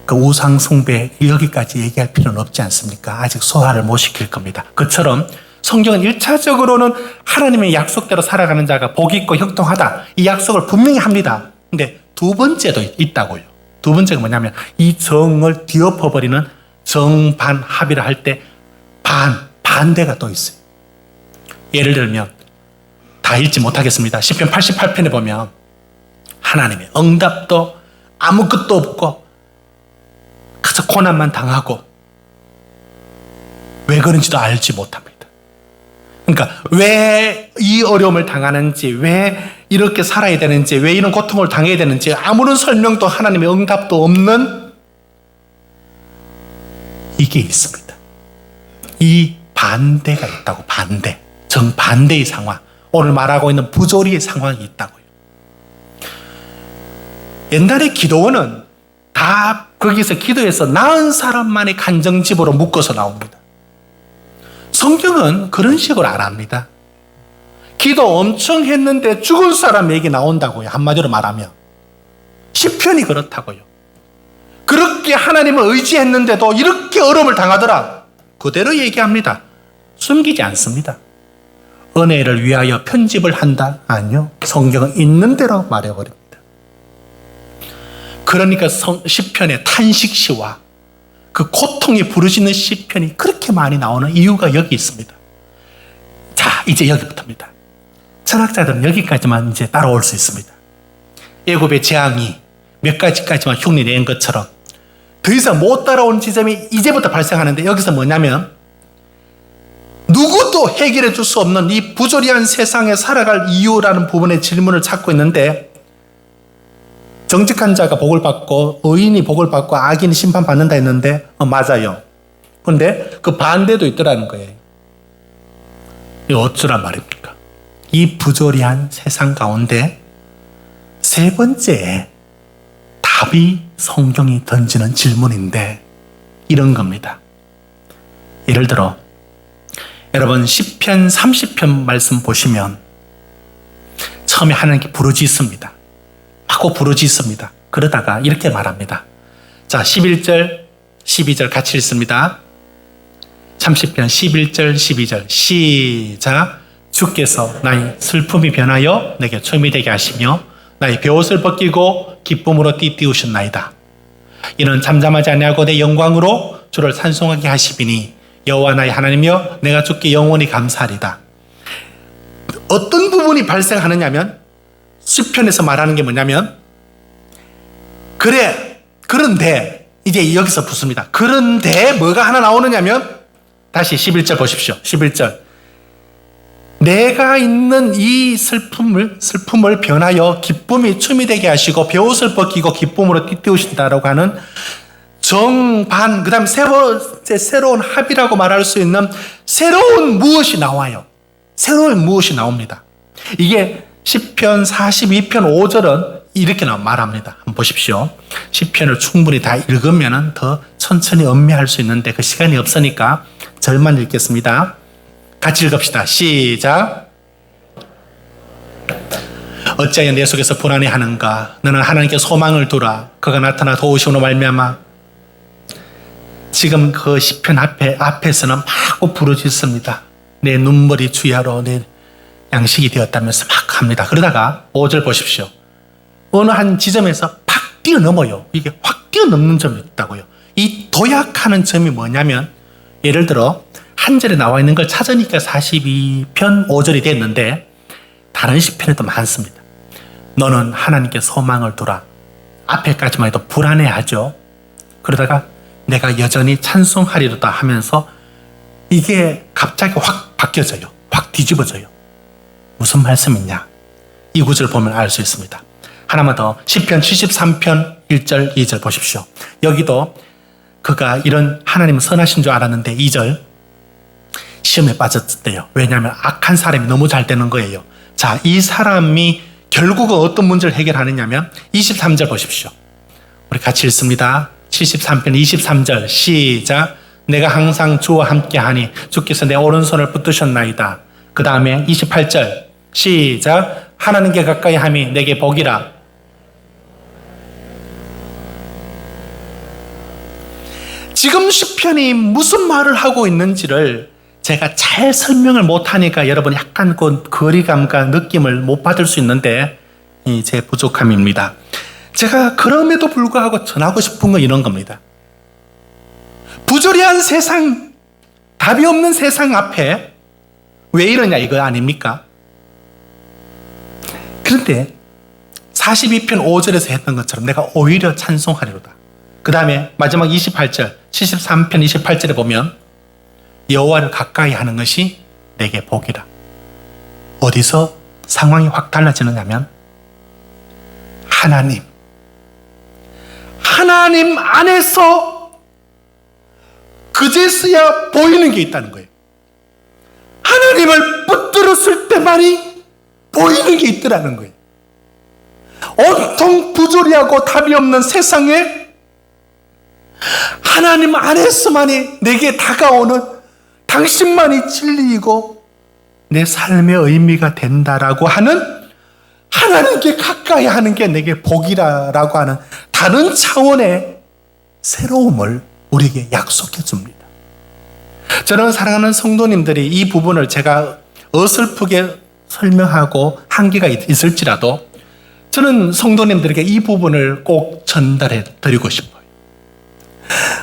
그 우상 숭배 여기까지 얘기할 필요는 없지 않습니까? 아직 소화를 못 시킬 겁니다. 그처럼 성경은 1차적으로는 하나님의 약속대로 살아가는 자가 복이 있고 형통하다, 이 약속을 분명히 합니다. 근데 두 번째도 있다고요. 두 번째가 뭐냐면 이 정을 뒤엎어버리는 정반합이라 할 때 반대가 또 있어요. 예를 들면 다 읽지 못하겠습니다. 시편 88편에 보면 하나님의 응답도 아무것도 없고 그저 고난만 당하고 왜 그런지도 알지 못합니다. 그러니까 왜 이 어려움을 당하는지, 왜 이렇게 살아야 되는지, 왜 이런 고통을 당해야 되는지 아무런 설명도 하나님의 응답도 없는 이게 있습니다. 이 반대가 있다고. 반대, 정반대의 상황, 오늘 말하고 있는 부조리의 상황이 있다고요. 옛날에 기도원은 다 거기서 기도해서 나은 사람만의 간정집으로 묶어서 나옵니다. 성경은 그런 식으로 안 합니다. 기도 엄청 했는데 죽은 사람 얘기 나온다고요. 한마디로 말하면 시편이 그렇다고요. 그렇게 하나님을 의지했는데도 이렇게 어려움을 당하더라, 그대로 얘기합니다. 숨기지 않습니다. 은혜를 위하여 편집을 한다? 아니요. 성경은 있는 대로 말해버립니다. 그러니까 시편의 탄식시와 그 고통이 부르짖는 시편이 그렇게 많이 나오는 이유가 여기 있습니다. 자, 이제 여기부터입니다. 철학자들은 여기까지만 이제 따라올 수 있습니다. 애굽의 재앙이 몇 가지까지만 흉내낸 것처럼 더 이상 못 따라온 지점이 이제부터 발생하는데, 여기서 뭐냐면 누구도 해결해 줄 수 없는 이 부조리한 세상에 살아갈 이유라는 부분의 질문을 찾고 있는데, 정직한 자가 복을 받고 의인이 복을 받고 악인이 심판받는다 했는데 맞아요. 그런데 그 반대도 있더라는 거예요. 이거 어쩌란 말입니까? 이 부조리한 세상 가운데 세 번째 답이 성경이 던지는 질문인데 이런 겁니다. 예를 들어 여러분 시편 30편 말씀 보시면 처음에 하나님께 부르짖습니다. 하고 부르짖습니다. 그러다가 이렇게 말합니다. 자, 11절, 12절 같이 읽습니다. 30편 11절, 12절 시작. 주께서 나의 슬픔이 변하여 내게 춤이 되게 하시며 나의 베옷을 벗기고 기쁨으로 띠띠우셨나이다. 이는 잠잠하지 아니하고 내 영광으로 주를 찬송하게 하시비니 여호와 나의 하나님이여 내가 주께 영원히 감사하리다. 어떤 부분이 발생하느냐면 시편에서 말하는 게 뭐냐면 그런데 이제 여기서 붙습니다. 그런데 뭐가 하나 나오느냐면 다시 11절 보십시오. 11절 내가 있는 이 슬픔을 변하여 기쁨이 춤이 되게 하시고 베옷을 벗기고 기쁨으로 띠띠우신다라고 하는 정반, 그 다음 새로운 합이라고 말할 수 있는 새로운 무엇이 나와요. 새로운 무엇이 나옵니다. 이게 시편 42편 5절은 이렇게 말합니다. 한번 보십시오. 시편을 충분히 다 읽으면 더 천천히 음미할 수 있는데 그 시간이 없으니까 절만 읽겠습니다. 같이 읽읍시다. 시작. 어찌하여 내 속에서 불안해하는가? 너는 하나님께 소망을 두라. 그가 나타나 도우시오로 말미암아. 지금 그 시편 앞에서는 막 부르짖습니다. 내 눈물이 주야로 내 양식이 되었다면서 막 합니다. 그러다가 5절 보십시오. 어느 한 지점에서 팍 뛰어넘어요. 이게 확 뛰어넘는 점이 있다고요. 이 도약하는 점이 뭐냐면 예를 들어 한 절에 나와 있는 걸 찾으니까 42편 5절이 됐는데 다른 시편에도 많습니다. 너는 하나님께 소망을 두라. 앞에까지만 해도 불안해하죠. 그러다가 내가 여전히 찬송하리로다 하면서 이게 갑자기 확 바뀌어져요. 확 뒤집어져요. 무슨 말씀이냐? 이 구절 보면 알 수 있습니다. 하나만 더 시편 73편 1절 2절 보십시오. 여기도 그가 이런 하나님은 선하신 줄 알았는데 2절 시험에 빠졌대요. 왜냐하면 악한 사람이 너무 잘 되는 거예요. 자, 이 사람이 결국은 어떤 문제를 해결하느냐면 23절 보십시오. 우리 같이 읽습니다. 73편 23절 시작. 내가 항상 주와 함께하니 주께서 내 오른손을 붙드셨나이다. 그 다음에 28절 시작. 하나님께 가까이 함이 내게 복이라. 지금 시편이 무슨 말을 하고 있는지를 제가 잘 설명을 못하니까 여러분 약간 그 거리감과 느낌을 못 받을 수 있는데 제 부족함입니다. 제가 그럼에도 불구하고 전하고 싶은 건 이런 겁니다. 부조리한 세상, 답이 없는 세상 앞에 왜 이러냐 이거 아닙니까? 그런데 42편 5절에서 했던 것처럼 내가 오히려 찬송하리로다. 그 다음에 마지막 28절 73편 28절에 보면 여호와를 가까이 하는 것이 내게 복이라. 어디서 상황이 확 달라지느냐면 하나님 안에서 그제서야 보이는 게 있다는 거예요. 하나님을 붙들었을 때만이 보이는 게 있더라는 거예요. 온통 부조리하고 답이 없는 세상에 하나님 안에서만이 내게 다가오는 당신만이 진리이고 내 삶의 의미가 된다라고 하는 하나님께 가까이 하는 게 내게 복이라고 하는 다른 차원의 새로움을 우리에게 약속해 줍니다. 저는 사랑하는 성도님들이 이 부분을 제가 어설프게 설명하고 한계가 있을지라도 저는 성도님들에게 이 부분을 꼭 전달해 드리고 싶어요.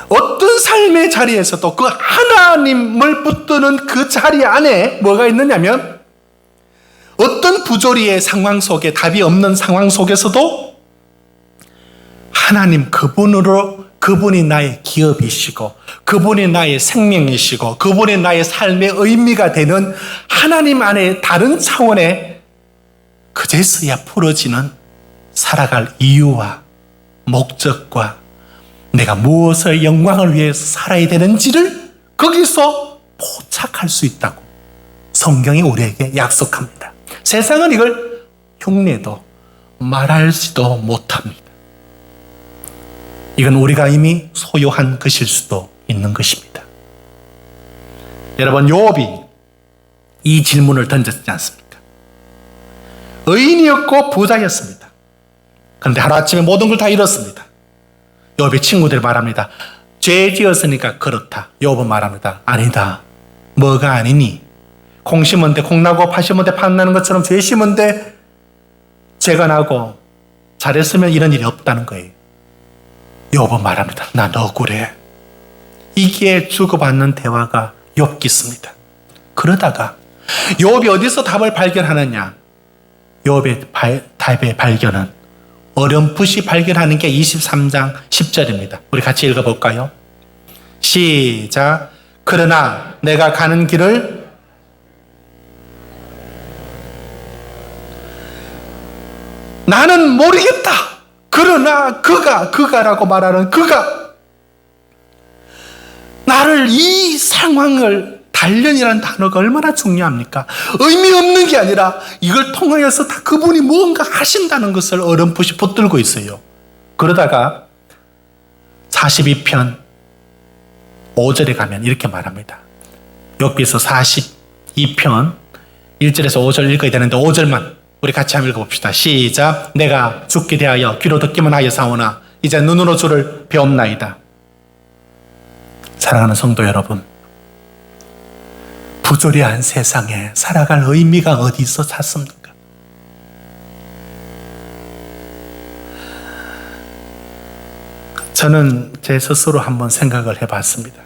어떤 삶의 자리에서도 그 하나님을 붙드는 그 자리 안에 뭐가 있느냐면 어떤 부조리의 상황 속에 답이 없는 상황 속에서도 하나님 그분이 나의 기업이시고 그분이 나의 생명이시고 그분이 나의 삶의 의미가 되는 하나님 안에 다른 차원의 그제서야 풀어지는 살아갈 이유와 목적과 내가 무엇을 영광을 위해서 살아야 되는지를 거기서 포착할 수 있다고 성경이 우리에게 약속합니다. 세상은 이걸 흉내도 말할지도 못합니다. 이건 우리가 이미 소유한 것일 수도 있는 것입니다. 여러분, 요업이 이 질문을 던졌지 않습니까? 의인이었고 부자였습니다. 그런데 하루아침에 모든 걸 다 잃었습니다. 욥의 친구들이 말합니다. 죄 지었으니까 그렇다. 욥은 말합니다. 아니다. 뭐가 아니니? 콩 심은 데 콩 나고 파 심은 데 파 나는 것처럼 죄 심은 데 죄가 나고 잘했으면 이런 일이 없다는 거예요. 욥은 말합니다. 나 억울해. 이게 주고받는 대화가 욥기습니다. 그러다가 욥이 어디서 답을 발견하느냐? 욥의 답의 발견은 어렴풋이 발견하는 게 23장 10절입니다. 우리 같이 읽어볼까요? 시작. 그러나 내가 가는 길을 나는 모르겠다. 그러나 그가라고 말하는 그가 나를 이 상황을 단련이라는 단어가 얼마나 중요합니까? 의미 없는 게 아니라 이걸 통하여서 다 그분이 무언가 하신다는 것을 어렴풋이 붙들고 있어요. 그러다가 42편 5절에 가면 이렇게 말합니다. 욥기서 42편 1절에서 5절 읽어야 되는데 5절만 우리 같이 한번 읽어봅시다. 시작. 내가 죽게 대하여 귀로 듣기만 하여 사오나 이제 눈으로 주를 배옵나이다. 사랑하는 성도 여러분, 부조리한 세상에 살아갈 의미가 어디서 찾습니까? 저는 제 스스로 한번 생각을 해봤습니다.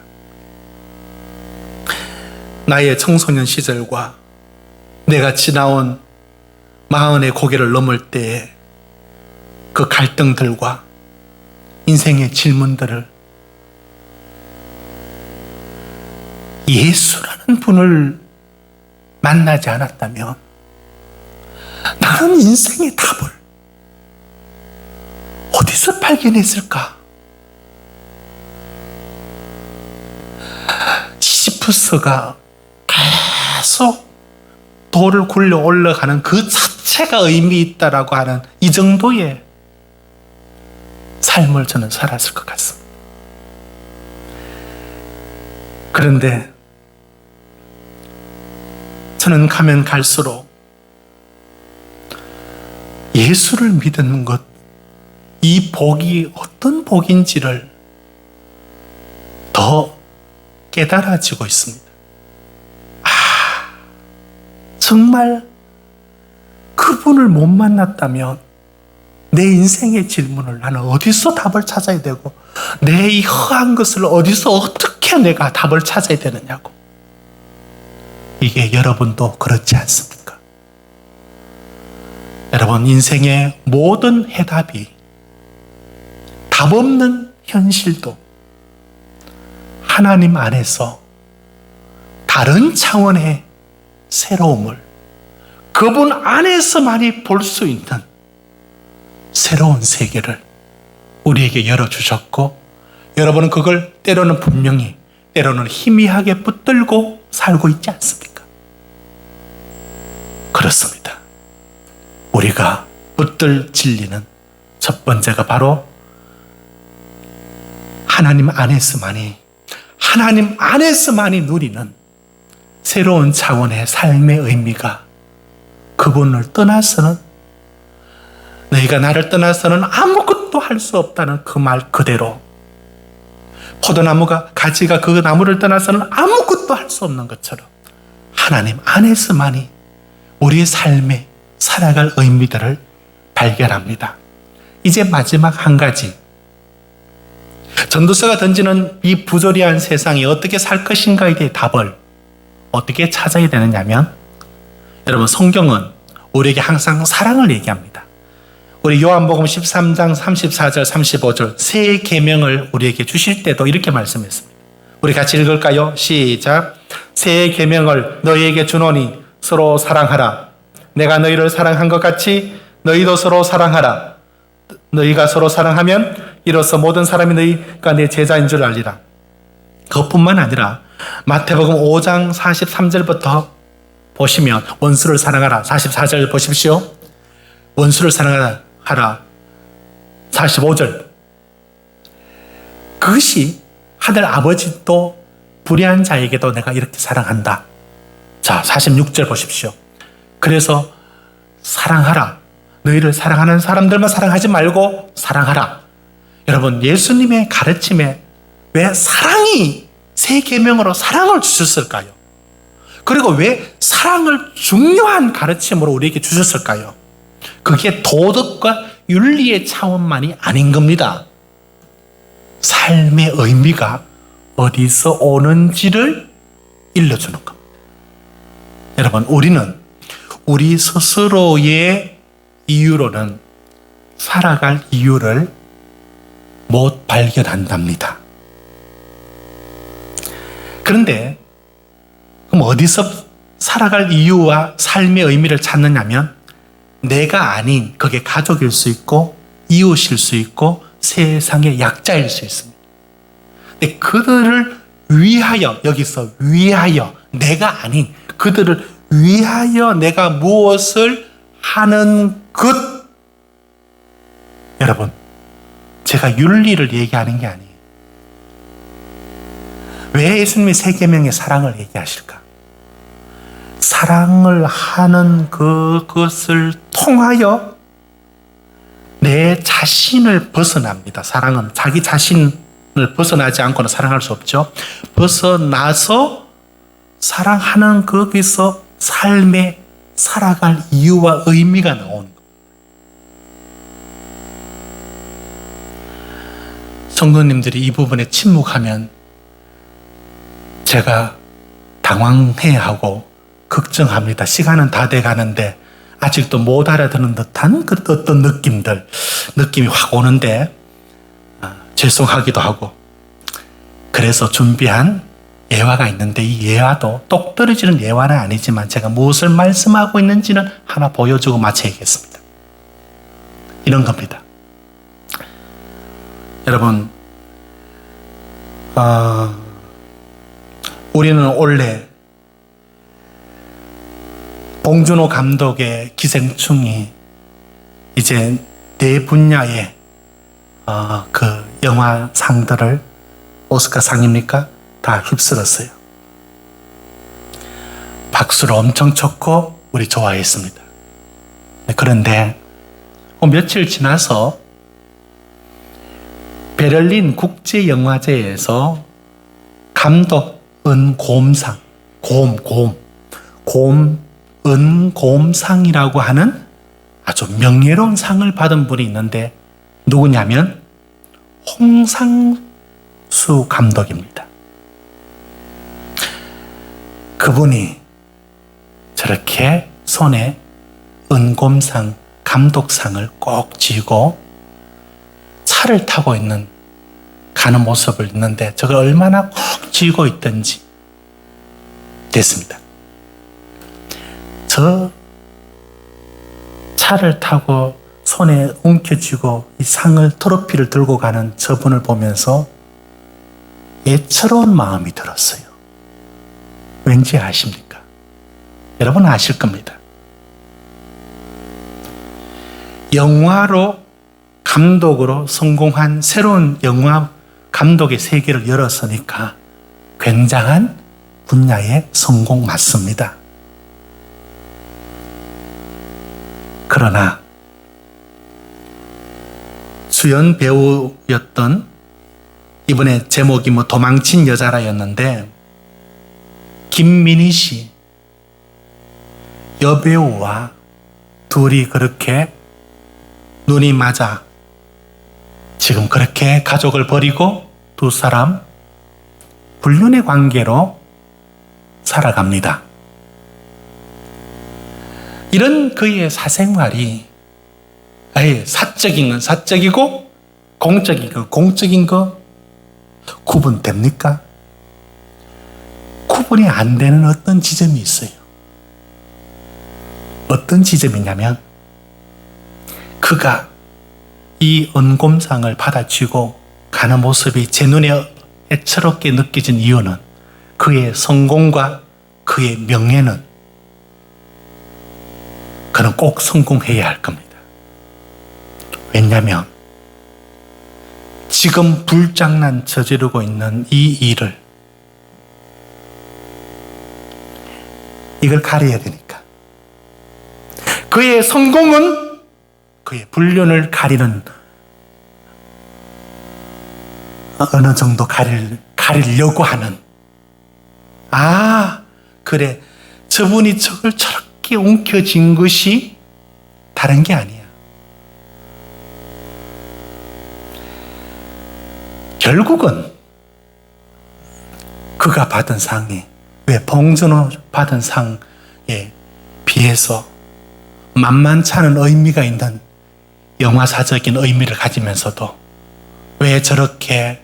나의 청소년 시절과 내가 지나온 40의 고개를 넘을 때의 그 갈등들과 인생의 질문들을 예수라는 분을 만나지 않았다면 나는 인생의 답을 어디서 발견했을까? 시시프스가 계속 돌을 굴려 올라가는 그 자체가 의미 있다라고 하는 이 정도의 삶을 저는 살았을 것 같습니다. 그런데 저는 가면 갈수록 예수를 믿는 것, 이 복이 어떤 복인지를 더 깨달아지고 있습니다. 정말 그분을 못 만났다면 내 인생의 질문을 나는 어디서 답을 찾아야 되고 내 이 허한 것을 어디서 어떻게 내가 답을 찾아야 되느냐고. 이게 여러분도 그렇지 않습니까? 여러분, 인생의 모든 해답이 답 없는 현실도 하나님 안에서 다른 차원의 새로움을 그분 안에서만이 볼 수 있는 새로운 세계를 우리에게 열어주셨고, 여러분은 그걸 때로는 분명히, 때로는 희미하게 붙들고 살고 있지 않습니까? 그렇습니다. 우리가 붙들 진리는 첫 번째가 바로 하나님 안에서만이 누리는 새로운 차원의 삶의 의미가 그분을 떠나서는, 너희가 나를 떠나서는 아무것도 할 수 없다는 그 말 그대로, 포도나무가 가지가 그 나무를 떠나서는 아무것도 할 수 없는 것처럼 하나님 안에서만이 우리의 삶에 살아갈 의미들을 발견합니다. 이제 마지막 한 가지, 전도서가 던지는 이 부조리한 세상이 어떻게 살 것인가에 대해 답을 어떻게 찾아야 되느냐면, 여러분, 성경은 우리에게 항상 사랑을 얘기합니다. 우리 요한복음 13장 34절 35절 새 계명을 우리에게 주실 때도 이렇게 말씀했습니다. 우리 같이 읽을까요? 시작. 새 계명을 너희에게 주노니 서로 사랑하라. 내가 너희를 사랑한 것 같이 너희도 서로 사랑하라. 너희가 서로 사랑하면 이로써 모든 사람이 너희가 내 제자인 줄 알리라. 그것뿐만 아니라 마태복음 5장 43절부터 보시면 원수를 사랑하라. 44절 보십시오. 원수를 사랑하라. 45절. 그것이 하늘 아버지도 불의한 자에게도 내가 이렇게 사랑한다. 자, 46절 보십시오. 그래서 사랑하라. 너희를 사랑하는 사람들만 사랑하지 말고 사랑하라. 여러분, 예수님의 가르침에 왜 사랑이 세 계명으로 사랑을 주셨을까요? 그리고 왜 사랑을 중요한 가르침으로 우리에게 주셨을까요? 그게 도덕과 윤리의 차원만이 아닌 겁니다. 삶의 의미가 어디서 오는지를 일러주는 겁니다. 여러분, 우리는 우리 스스로의 이유로는 살아갈 이유를 못 발견한답니다. 그런데 그럼 어디서 살아갈 이유와 삶의 의미를 찾느냐면 내가 아닌 그게 가족일 수 있고 이웃일 수 있고 세상의 약자일 수 있습니다. 근데 그들을 위하여, 여기서 위하여, 내가 아닌 그들을 위하여 내가 무엇을 하는 것. 여러분, 제가 윤리를 얘기하는 게 아니에요. 왜 예수님이 세 계명의 사랑을 얘기하실까? 사랑을 하는 그것을 통하여 내 자신을 벗어납니다. 사랑은 자기 자신을 벗어나지 않고는 사랑할 수 없죠. 벗어나서 사랑하는 거기서 삶에 살아갈 이유와 의미가 나오는 겁니다. 성도님들이 이 부분에 침묵하면 제가 당황해하고 걱정합니다. 시간은 다 돼가는데 아직도 못 알아듣는 듯한 그 어떤 느낌이 확 오는데 죄송하기도 하고, 그래서 준비한 예화가 있는데 이 예화도 똑 떨어지는 예화는 아니지만 제가 무엇을 말씀하고 있는지는 하나 보여주고 마쳐야겠습니다. 이런 겁니다. 여러분, 우리는 원래 봉준호 감독의 기생충이 이제 네 분야의 그 영화상들을, 오스카상입니까? 다 휩쓸었어요. 박수를 엄청 쳤고 우리 좋아했습니다. 그런데 며칠 지나서 베를린 국제영화제에서 감독 은곰상, 은곰상이라고 하는 아주 명예로운 상을 받은 분이 있는데 누구냐면 홍상수 감독입니다. 그분이 저렇게 손에 은곰상, 감독상을 꼭 쥐고 차를 타고 가는 모습을 있는데 저걸 얼마나 꼭 쥐고 있던지 됐습니다. 저 차를 타고 손에 움켜쥐고 이 상을, 트로피를 들고 가는 저분을 보면서 애처로운 마음이 들었어요. 왠지 아십니까? 여러분 아실 겁니다. 영화로 감독으로 성공한 새로운 영화 감독의 세계를 열었으니까 굉장한 분야의 성공 맞습니다. 그러나 수연 배우였던, 이번에 제목이 도망친 여자라였는데, 김민희 씨 여배우와 둘이 그렇게 눈이 맞아 지금 그렇게 가족을 버리고 두 사람 불륜의 관계로 살아갑니다. 이런 그의 사생활이 아예 사적인 건 사적이고 공적인 건 공적인 거 구분됩니까? 구분이 안 되는 어떤 지점이 있어요. 어떤 지점이냐면 그가 이 은곰상을 받아쥐고 가는 모습이 제 눈에 애처롭게 느껴진 이유는 그의 성공과 그의 명예는 그는 꼭 성공해야 할 겁니다. 왜냐하면 지금 불장난 저지르고 있는 이 일을 이걸 가려야 되니까. 그의 성공은 그의 불륜을 가리는 어느 정도 가리려고 하는 그래 저분이 저걸 저렇게 옮겨진 것이 다른 게 아니야. 결국은 그가 받은 상이 왜 봉준호 받은 상에 비해서 만만치 않은 의미가 있는 영화사적인 의미를 가지면서도 왜 저렇게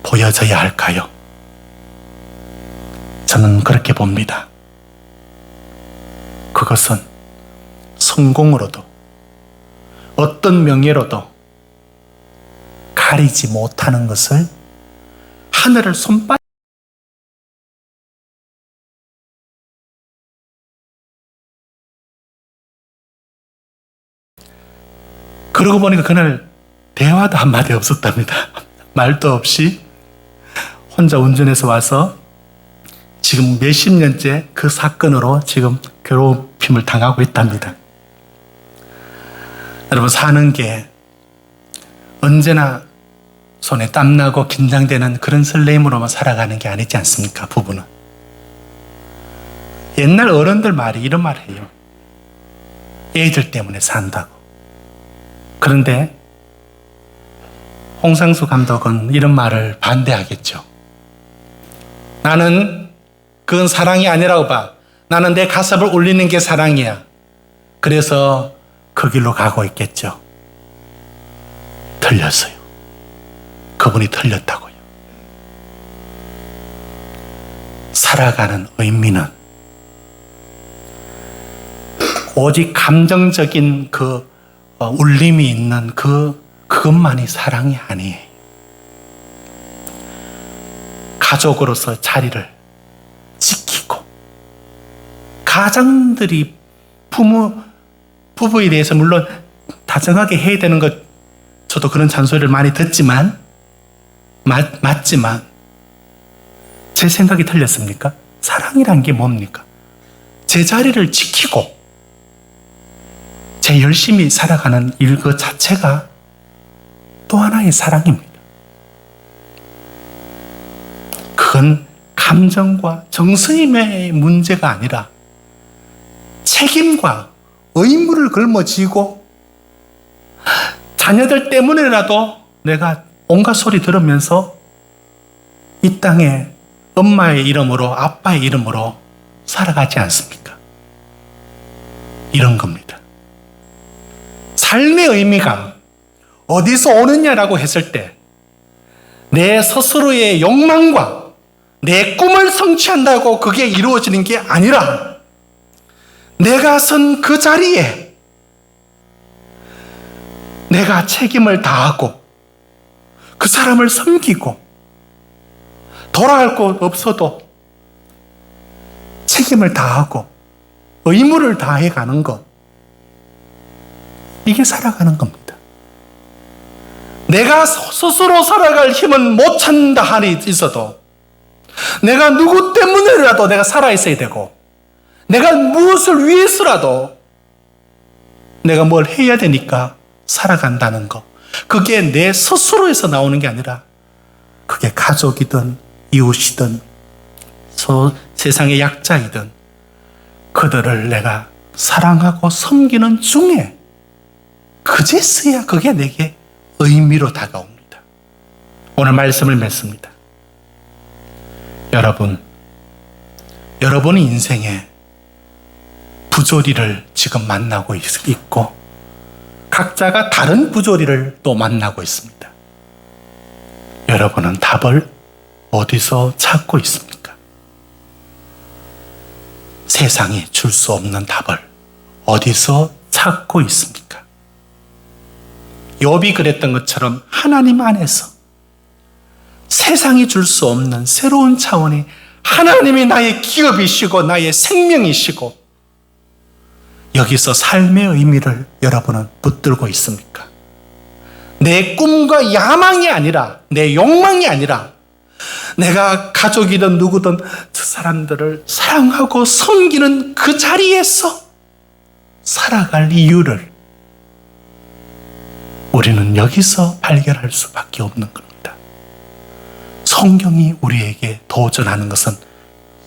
보여져야 할까요? 저는 그렇게 봅니다. 그것은 성공으로도 어떤 명예로도 가리지 못하는 것을 하늘을 손바 그러고 보니까 그날 대화도 한마디 없었답니다. 말도 없이 혼자 운전해서 와서 지금 몇십 년째 그 사건으로 지금 괴롭힘을 당하고 있답니다. 여러분, 사는 게 언제나 손에 땀나고 긴장되는 그런 설레임으로만 살아가는 게 아니지 않습니까? 부부는. 옛날 어른들 말이 이런 말 해요. 애들 때문에 산다고. 그런데 홍상수 감독은 이런 말을 반대하겠죠. 나는 그건 사랑이 아니라고 봐. 나는 내 가슴을 울리는 게 사랑이야. 그래서 그 길로 가고 있겠죠. 틀렸어요. 그분이 틀렸다고요. 살아가는 의미는 오직 감정적인 그 울림이 있는 그것만이 사랑이 아니에요. 가족으로서 자리를 지키고, 가장들이 부부에 대해서 물론 다정하게 해야 되는 것, 저도 그런 잔소리를 많이 듣지만, 맞지만, 제 생각이 틀렸습니까? 사랑이란 게 뭡니까? 제 자리를 지키고, 제 열심히 살아가는 일 그 자체가 또 하나의 사랑입니다. 그건 감정과 정서임의 문제가 아니라 책임과 의무를 걸머쥐고 자녀들 때문에라도 내가 온갖 소리 들으면서 이 땅에 엄마의 이름으로 아빠의 이름으로 살아가지 않습니까? 이런 겁니다. 삶의 의미가 어디서 오느냐라고 했을 때 내 스스로의 욕망과 내 꿈을 성취한다고 그게 이루어지는 게 아니라 내가 선 그 자리에 내가 책임을 다하고 그 사람을 섬기고 돌아갈 곳 없어도 책임을 다하고 의무를 다해 가는 것, 이게 살아가는 겁니다. 내가 스스로 살아갈 힘은 못 찾는다 한이 있어도 내가 누구 때문에라도 내가 살아있어야 되고 내가 무엇을 위해서라도 내가 뭘 해야 되니까 살아간다는 것, 그게 내 스스로에서 나오는 게 아니라 그게 가족이든 이웃이든 세상의 약자이든 그들을 내가 사랑하고 섬기는 중에 그제서야 그게 내게 의미로 다가옵니다. 오늘 말씀을 맺습니다. 여러분의 인생에 부조리를 지금 만나고 있고 각자가 다른 부조리를 또 만나고 있습니다. 여러분은 답을 어디서 찾고 있습니까? 세상이 줄 수 없는 답을 어디서 찾고 있습니까? 욥이 그랬던 것처럼 하나님 안에서 세상이 줄 수 없는 새로운 차원의 하나님이 나의 기업이시고 나의 생명이시고 여기서 삶의 의미를 여러분은 붙들고 있습니까? 내 꿈과 야망이 아니라 내 욕망이 아니라 내가 가족이든 누구든 저 사람들을 사랑하고 섬기는 그 자리에서 살아갈 이유를 우리는 여기서 발견할 수밖에 없는 겁니다. 성경이 우리에게 도전하는 것은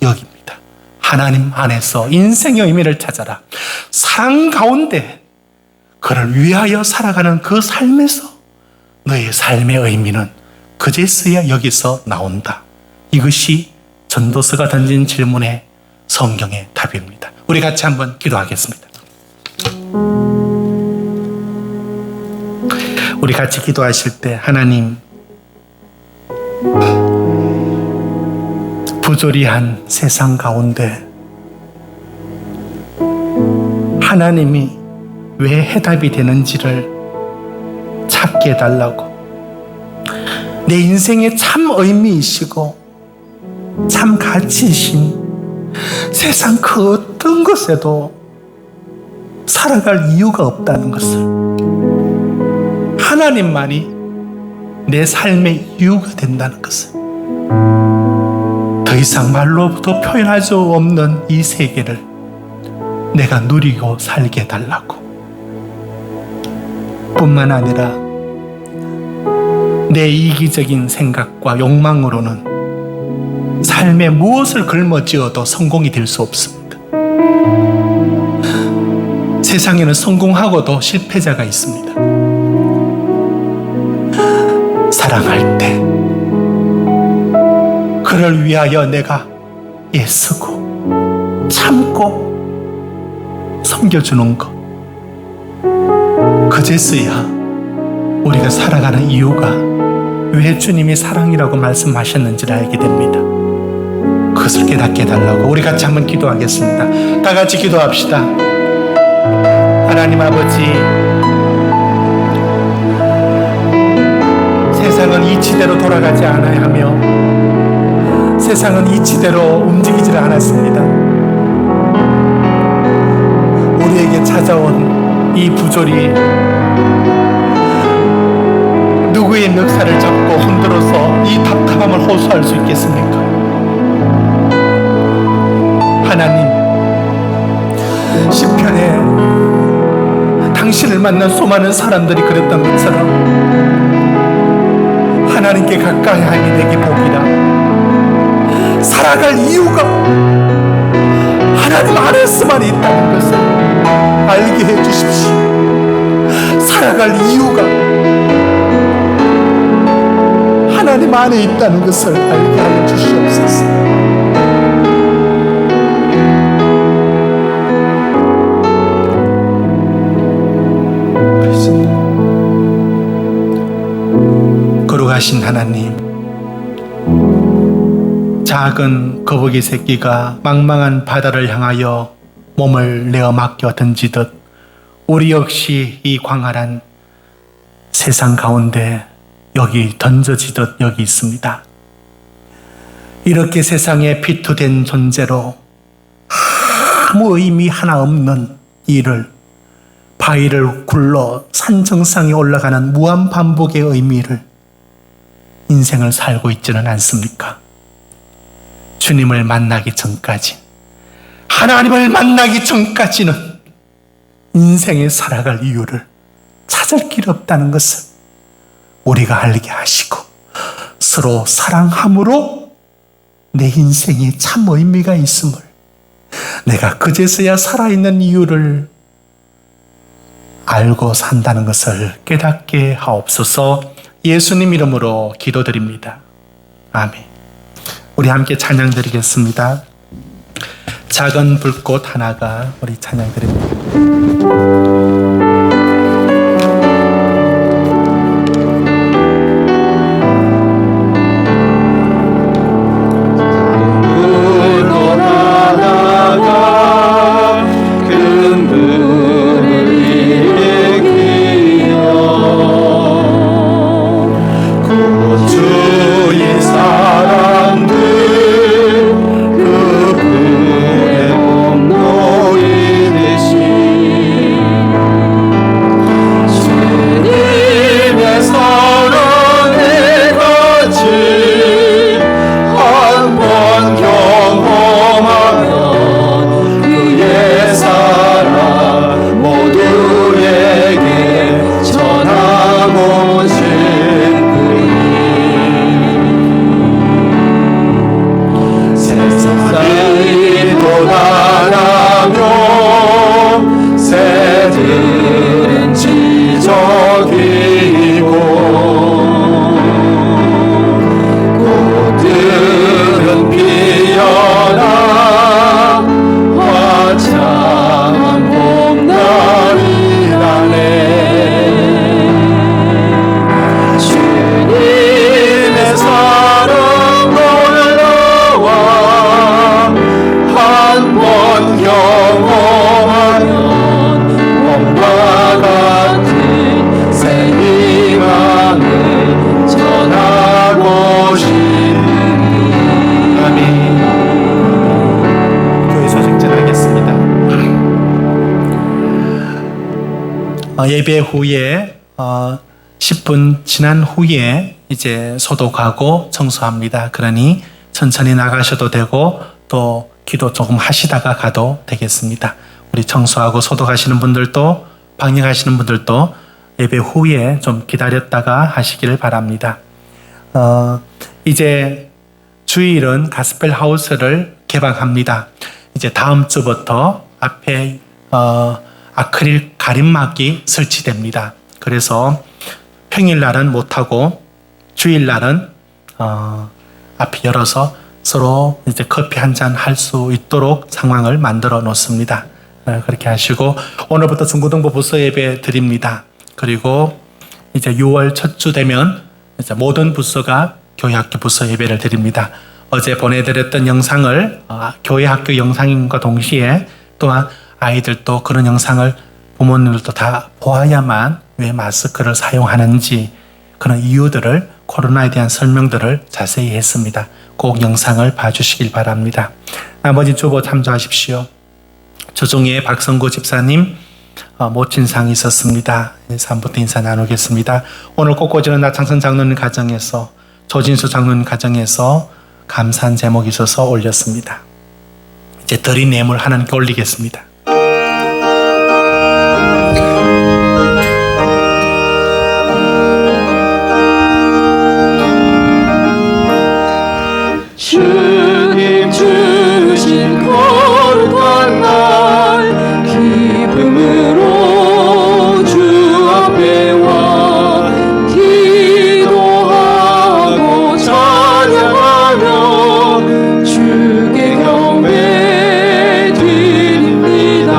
여기입니다. 하나님 안에서 인생의 의미를 찾아라. 사랑 가운데 그를 위하여 살아가는 그 삶에서 너의 삶의 의미는 그제서야 여기서 나온다. 이것이 전도서가 던진 질문의 성경의 답입니다. 우리 같이 한번 기도하겠습니다. 우리 같이 기도하실 때 하나님, 부조리한 세상 가운데 하나님이 왜 해답이 되는지를 찾게 해달라고, 내 인생의 참 의미이시고 참 가치이신 세상 그 어떤 것에도 살아갈 이유가 없다는 것을, 하나님만이 내 삶의 이유가 된다는 것을, 더 이상 말로부터 표현할 수 없는 이 세계를 내가 누리고 살게 해달라고. 뿐만 아니라 내 이기적인 생각과 욕망으로는 삶에 무엇을 걸머쥐어도 성공이 될 수 없습니다. 세상에는 성공하고도 실패자가 있습니다. 사랑할 때 그를 위하여 내가 애쓰고 참고 섬겨주는 것, 그제서야 우리가 살아가는 이유가 왜 주님이 사랑이라고 말씀하셨는지를 알게 됩니다. 그것을 깨닫게 해달라고 우리 같이 한번 기도하겠습니다. 다 같이 기도합시다. 하나님 아버지, 세상은 이치대로 돌아가지 않아야 하며 세상은 이치대로 움직이지 않았습니다. 우리에게 찾아온 이 부조리, 누구의 멱살을 잡고 흔들어서 이 답답함을 호소할 수 있겠습니까? 하나님, 시편에 당신을 만난 수많은 사람들이 그랬던 것처럼 하나님께 가까이 하니 내게 복이라. 살아갈 이유가 하나님 안에서만 있다는 것을 알게 해주십시오. 살아갈 이유가 하나님 안에 있다는 것을 알게 하여 주시옵소서. 거룩하신 하나님, 작은 거북이 새끼가 망망한 바다를 향하여 몸을 내어 맡겨 던지듯 우리 역시 이 광활한 세상 가운데 여기 던져지듯 여기 있습니다. 이렇게 세상에 피투된 존재로 아무 의미 하나 없는 일을, 바위를 굴러 산 정상에 올라가는 무한반복의 의미를 인생을 살고 있지는 않습니까? 주님을 만나기 전까지, 하나님을 만나기 전까지는 인생에 살아갈 이유를 찾을 길 없다는 것을 우리가 알게 하시고, 서로 사랑함으로 내 인생에 참 의미가 있음을, 내가 그제서야 살아있는 이유를 알고 산다는 것을 깨닫게 하옵소서. 예수님 이름으로 기도드립니다. 아멘. 우리 함께 찬양 드리겠습니다. 작은 불꽃 하나가, 우리 찬양 드립니다. 그 불에 몸 놓이듯이 예배 후에 10분 지난 후에 이제 소독하고 청소합니다. 그러니 천천히 나가셔도 되고 또 기도 조금 하시다가 가도 되겠습니다. 우리 청소하고 소독하시는 분들도 방역하시는 분들도 예배 후에 좀 기다렸다가 하시기를 바랍니다. 이제 주일은 가스펠 하우스를 개방합니다. 이제 다음 주부터 앞에 아크릴 가림막이 설치됩니다. 그래서 평일날은 못하고 주일날은 앞에 열어서 서로 이제 커피 한 잔 할 수 있도록 상황을 만들어 놓습니다. 그렇게 하시고 오늘부터 중고등부 부서 예배 드립니다. 그리고 이제 6월 첫 주 되면 이제 모든 부서가 교회 학교 부서 예배를 드립니다. 어제 보내드렸던 영상을 교회 학교 영상인과 동시에 또한 아이들도 그런 영상을 부모님들도 다 보아야만 왜 마스크를 사용하는지 그런 이유들을 코로나에 대한 설명들을 자세히 했습니다. 꼭 영상을 봐주시길 바랍니다. 나머지 주보 참조하십시오. 주중에 박성구 집사님 모친상이 있었습니다. 3부터 인사 나누겠습니다. 오늘 꽃꽂이는 나창선 장로님 가정에서 조진수 장로님 가정에서 감사한 제목이 있어서 올렸습니다. 이제 드린 예물 하나님께 올리겠습니다. 주님 주신 거룩한 날 기쁨으로 주 앞에 와 기도하고 찬양하며 주께 경배 드립니다.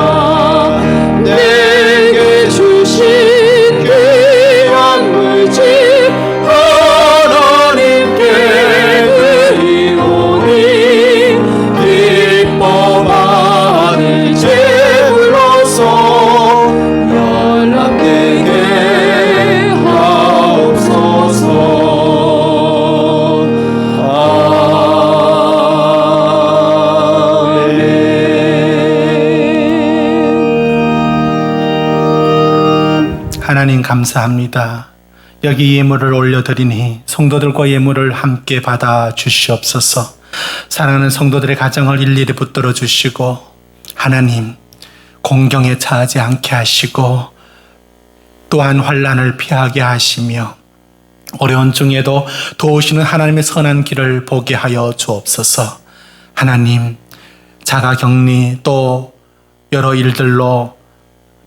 내게 주신 귀한 물질 하나님께 드리오니 기뻐 받을 제물로서 연락되게 하옵소서. 하나님 감사합니다. 여기 예물을 올려드리니 성도들과 예물을 함께 받아 주시옵소서. 사랑하는 성도들의 가정을 일일이 붙들어 주시고 하나님 공경에 처하지 않게 하시고 또한 환난을 피하게 하시며 어려운 중에도 도우시는 하나님의 선한 길을 보게 하여 주옵소서. 하나님 자가격리 또 여러 일들로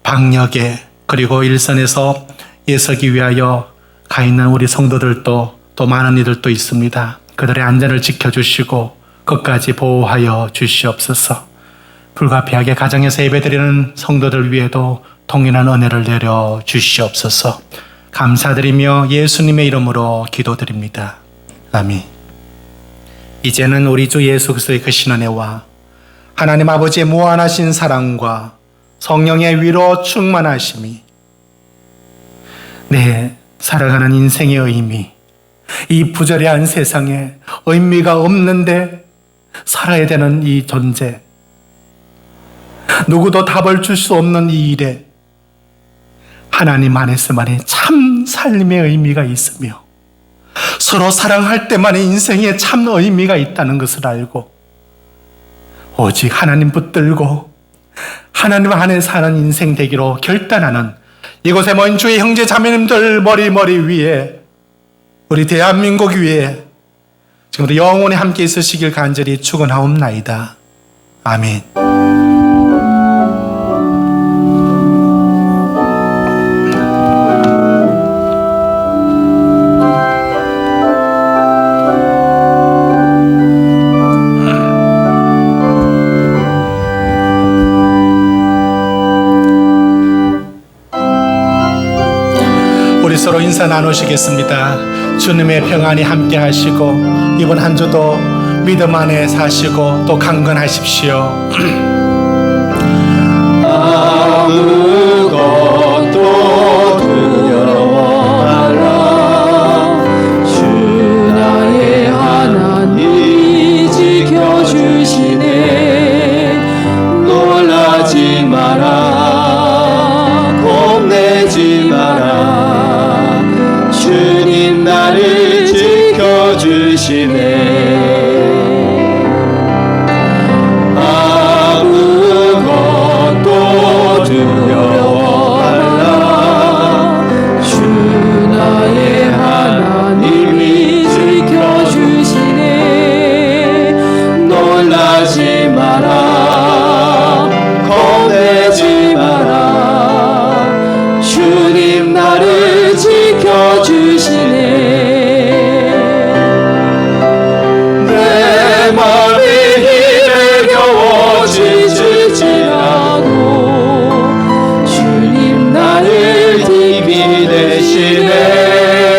방역에 그리고 일선에서 예서기 위하여 가 있는 우리 성도들도 또 많은 이들도 있습니다. 그들의 안전을 지켜주시고 끝까지 보호하여 주시옵소서. 불가피하게 가정에서 예배드리는 성도들 위에도 통일한 은혜를 내려 주시옵소서. 감사드리며 예수님의 이름으로 기도드립니다. 아멘. 이제는 우리 주 예수 그리스도의 크신 은혜와 하나님 아버지의 무한하신 사랑과 성령의 위로 충만하심이 내 살아가는 인생의 의미, 이 부조리한 세상에 의미가 없는데 살아야 되는 이 존재, 누구도 답을 줄 수 없는 이 일에 하나님 안에서만이 참 삶의 의미가 있으며 서로 사랑할 때만이 인생에 참 의미가 있다는 것을 알고 오직 하나님 붙들고 하나님 안에 사는 인생 되기로 결단하는 이곳에 모인 주의 형제 자매님들 머리 위에 우리 대한민국 위에 지금부터 영원히 함께 있으시길 간절히 축원하옵나이다. 아멘. 우리 서로 인사 나누시겠습니다. 주님의 평안이 함께 하시고 이번 한 주도 믿음 안에 사시고 또 강건하십시오. 아무것도 두려워 말라. 주 나의 하나님이 지켜주시네. 놀라지 마라. 겁내지 아무것도 두려워 말라 주 나의 하나님이 지켜주시네 놀라지 마라 겁내지 마라 주님 나를 지켜주시네 내 마음이 힘에 겨워 지칠지라도 주님 나를 힘이 되시네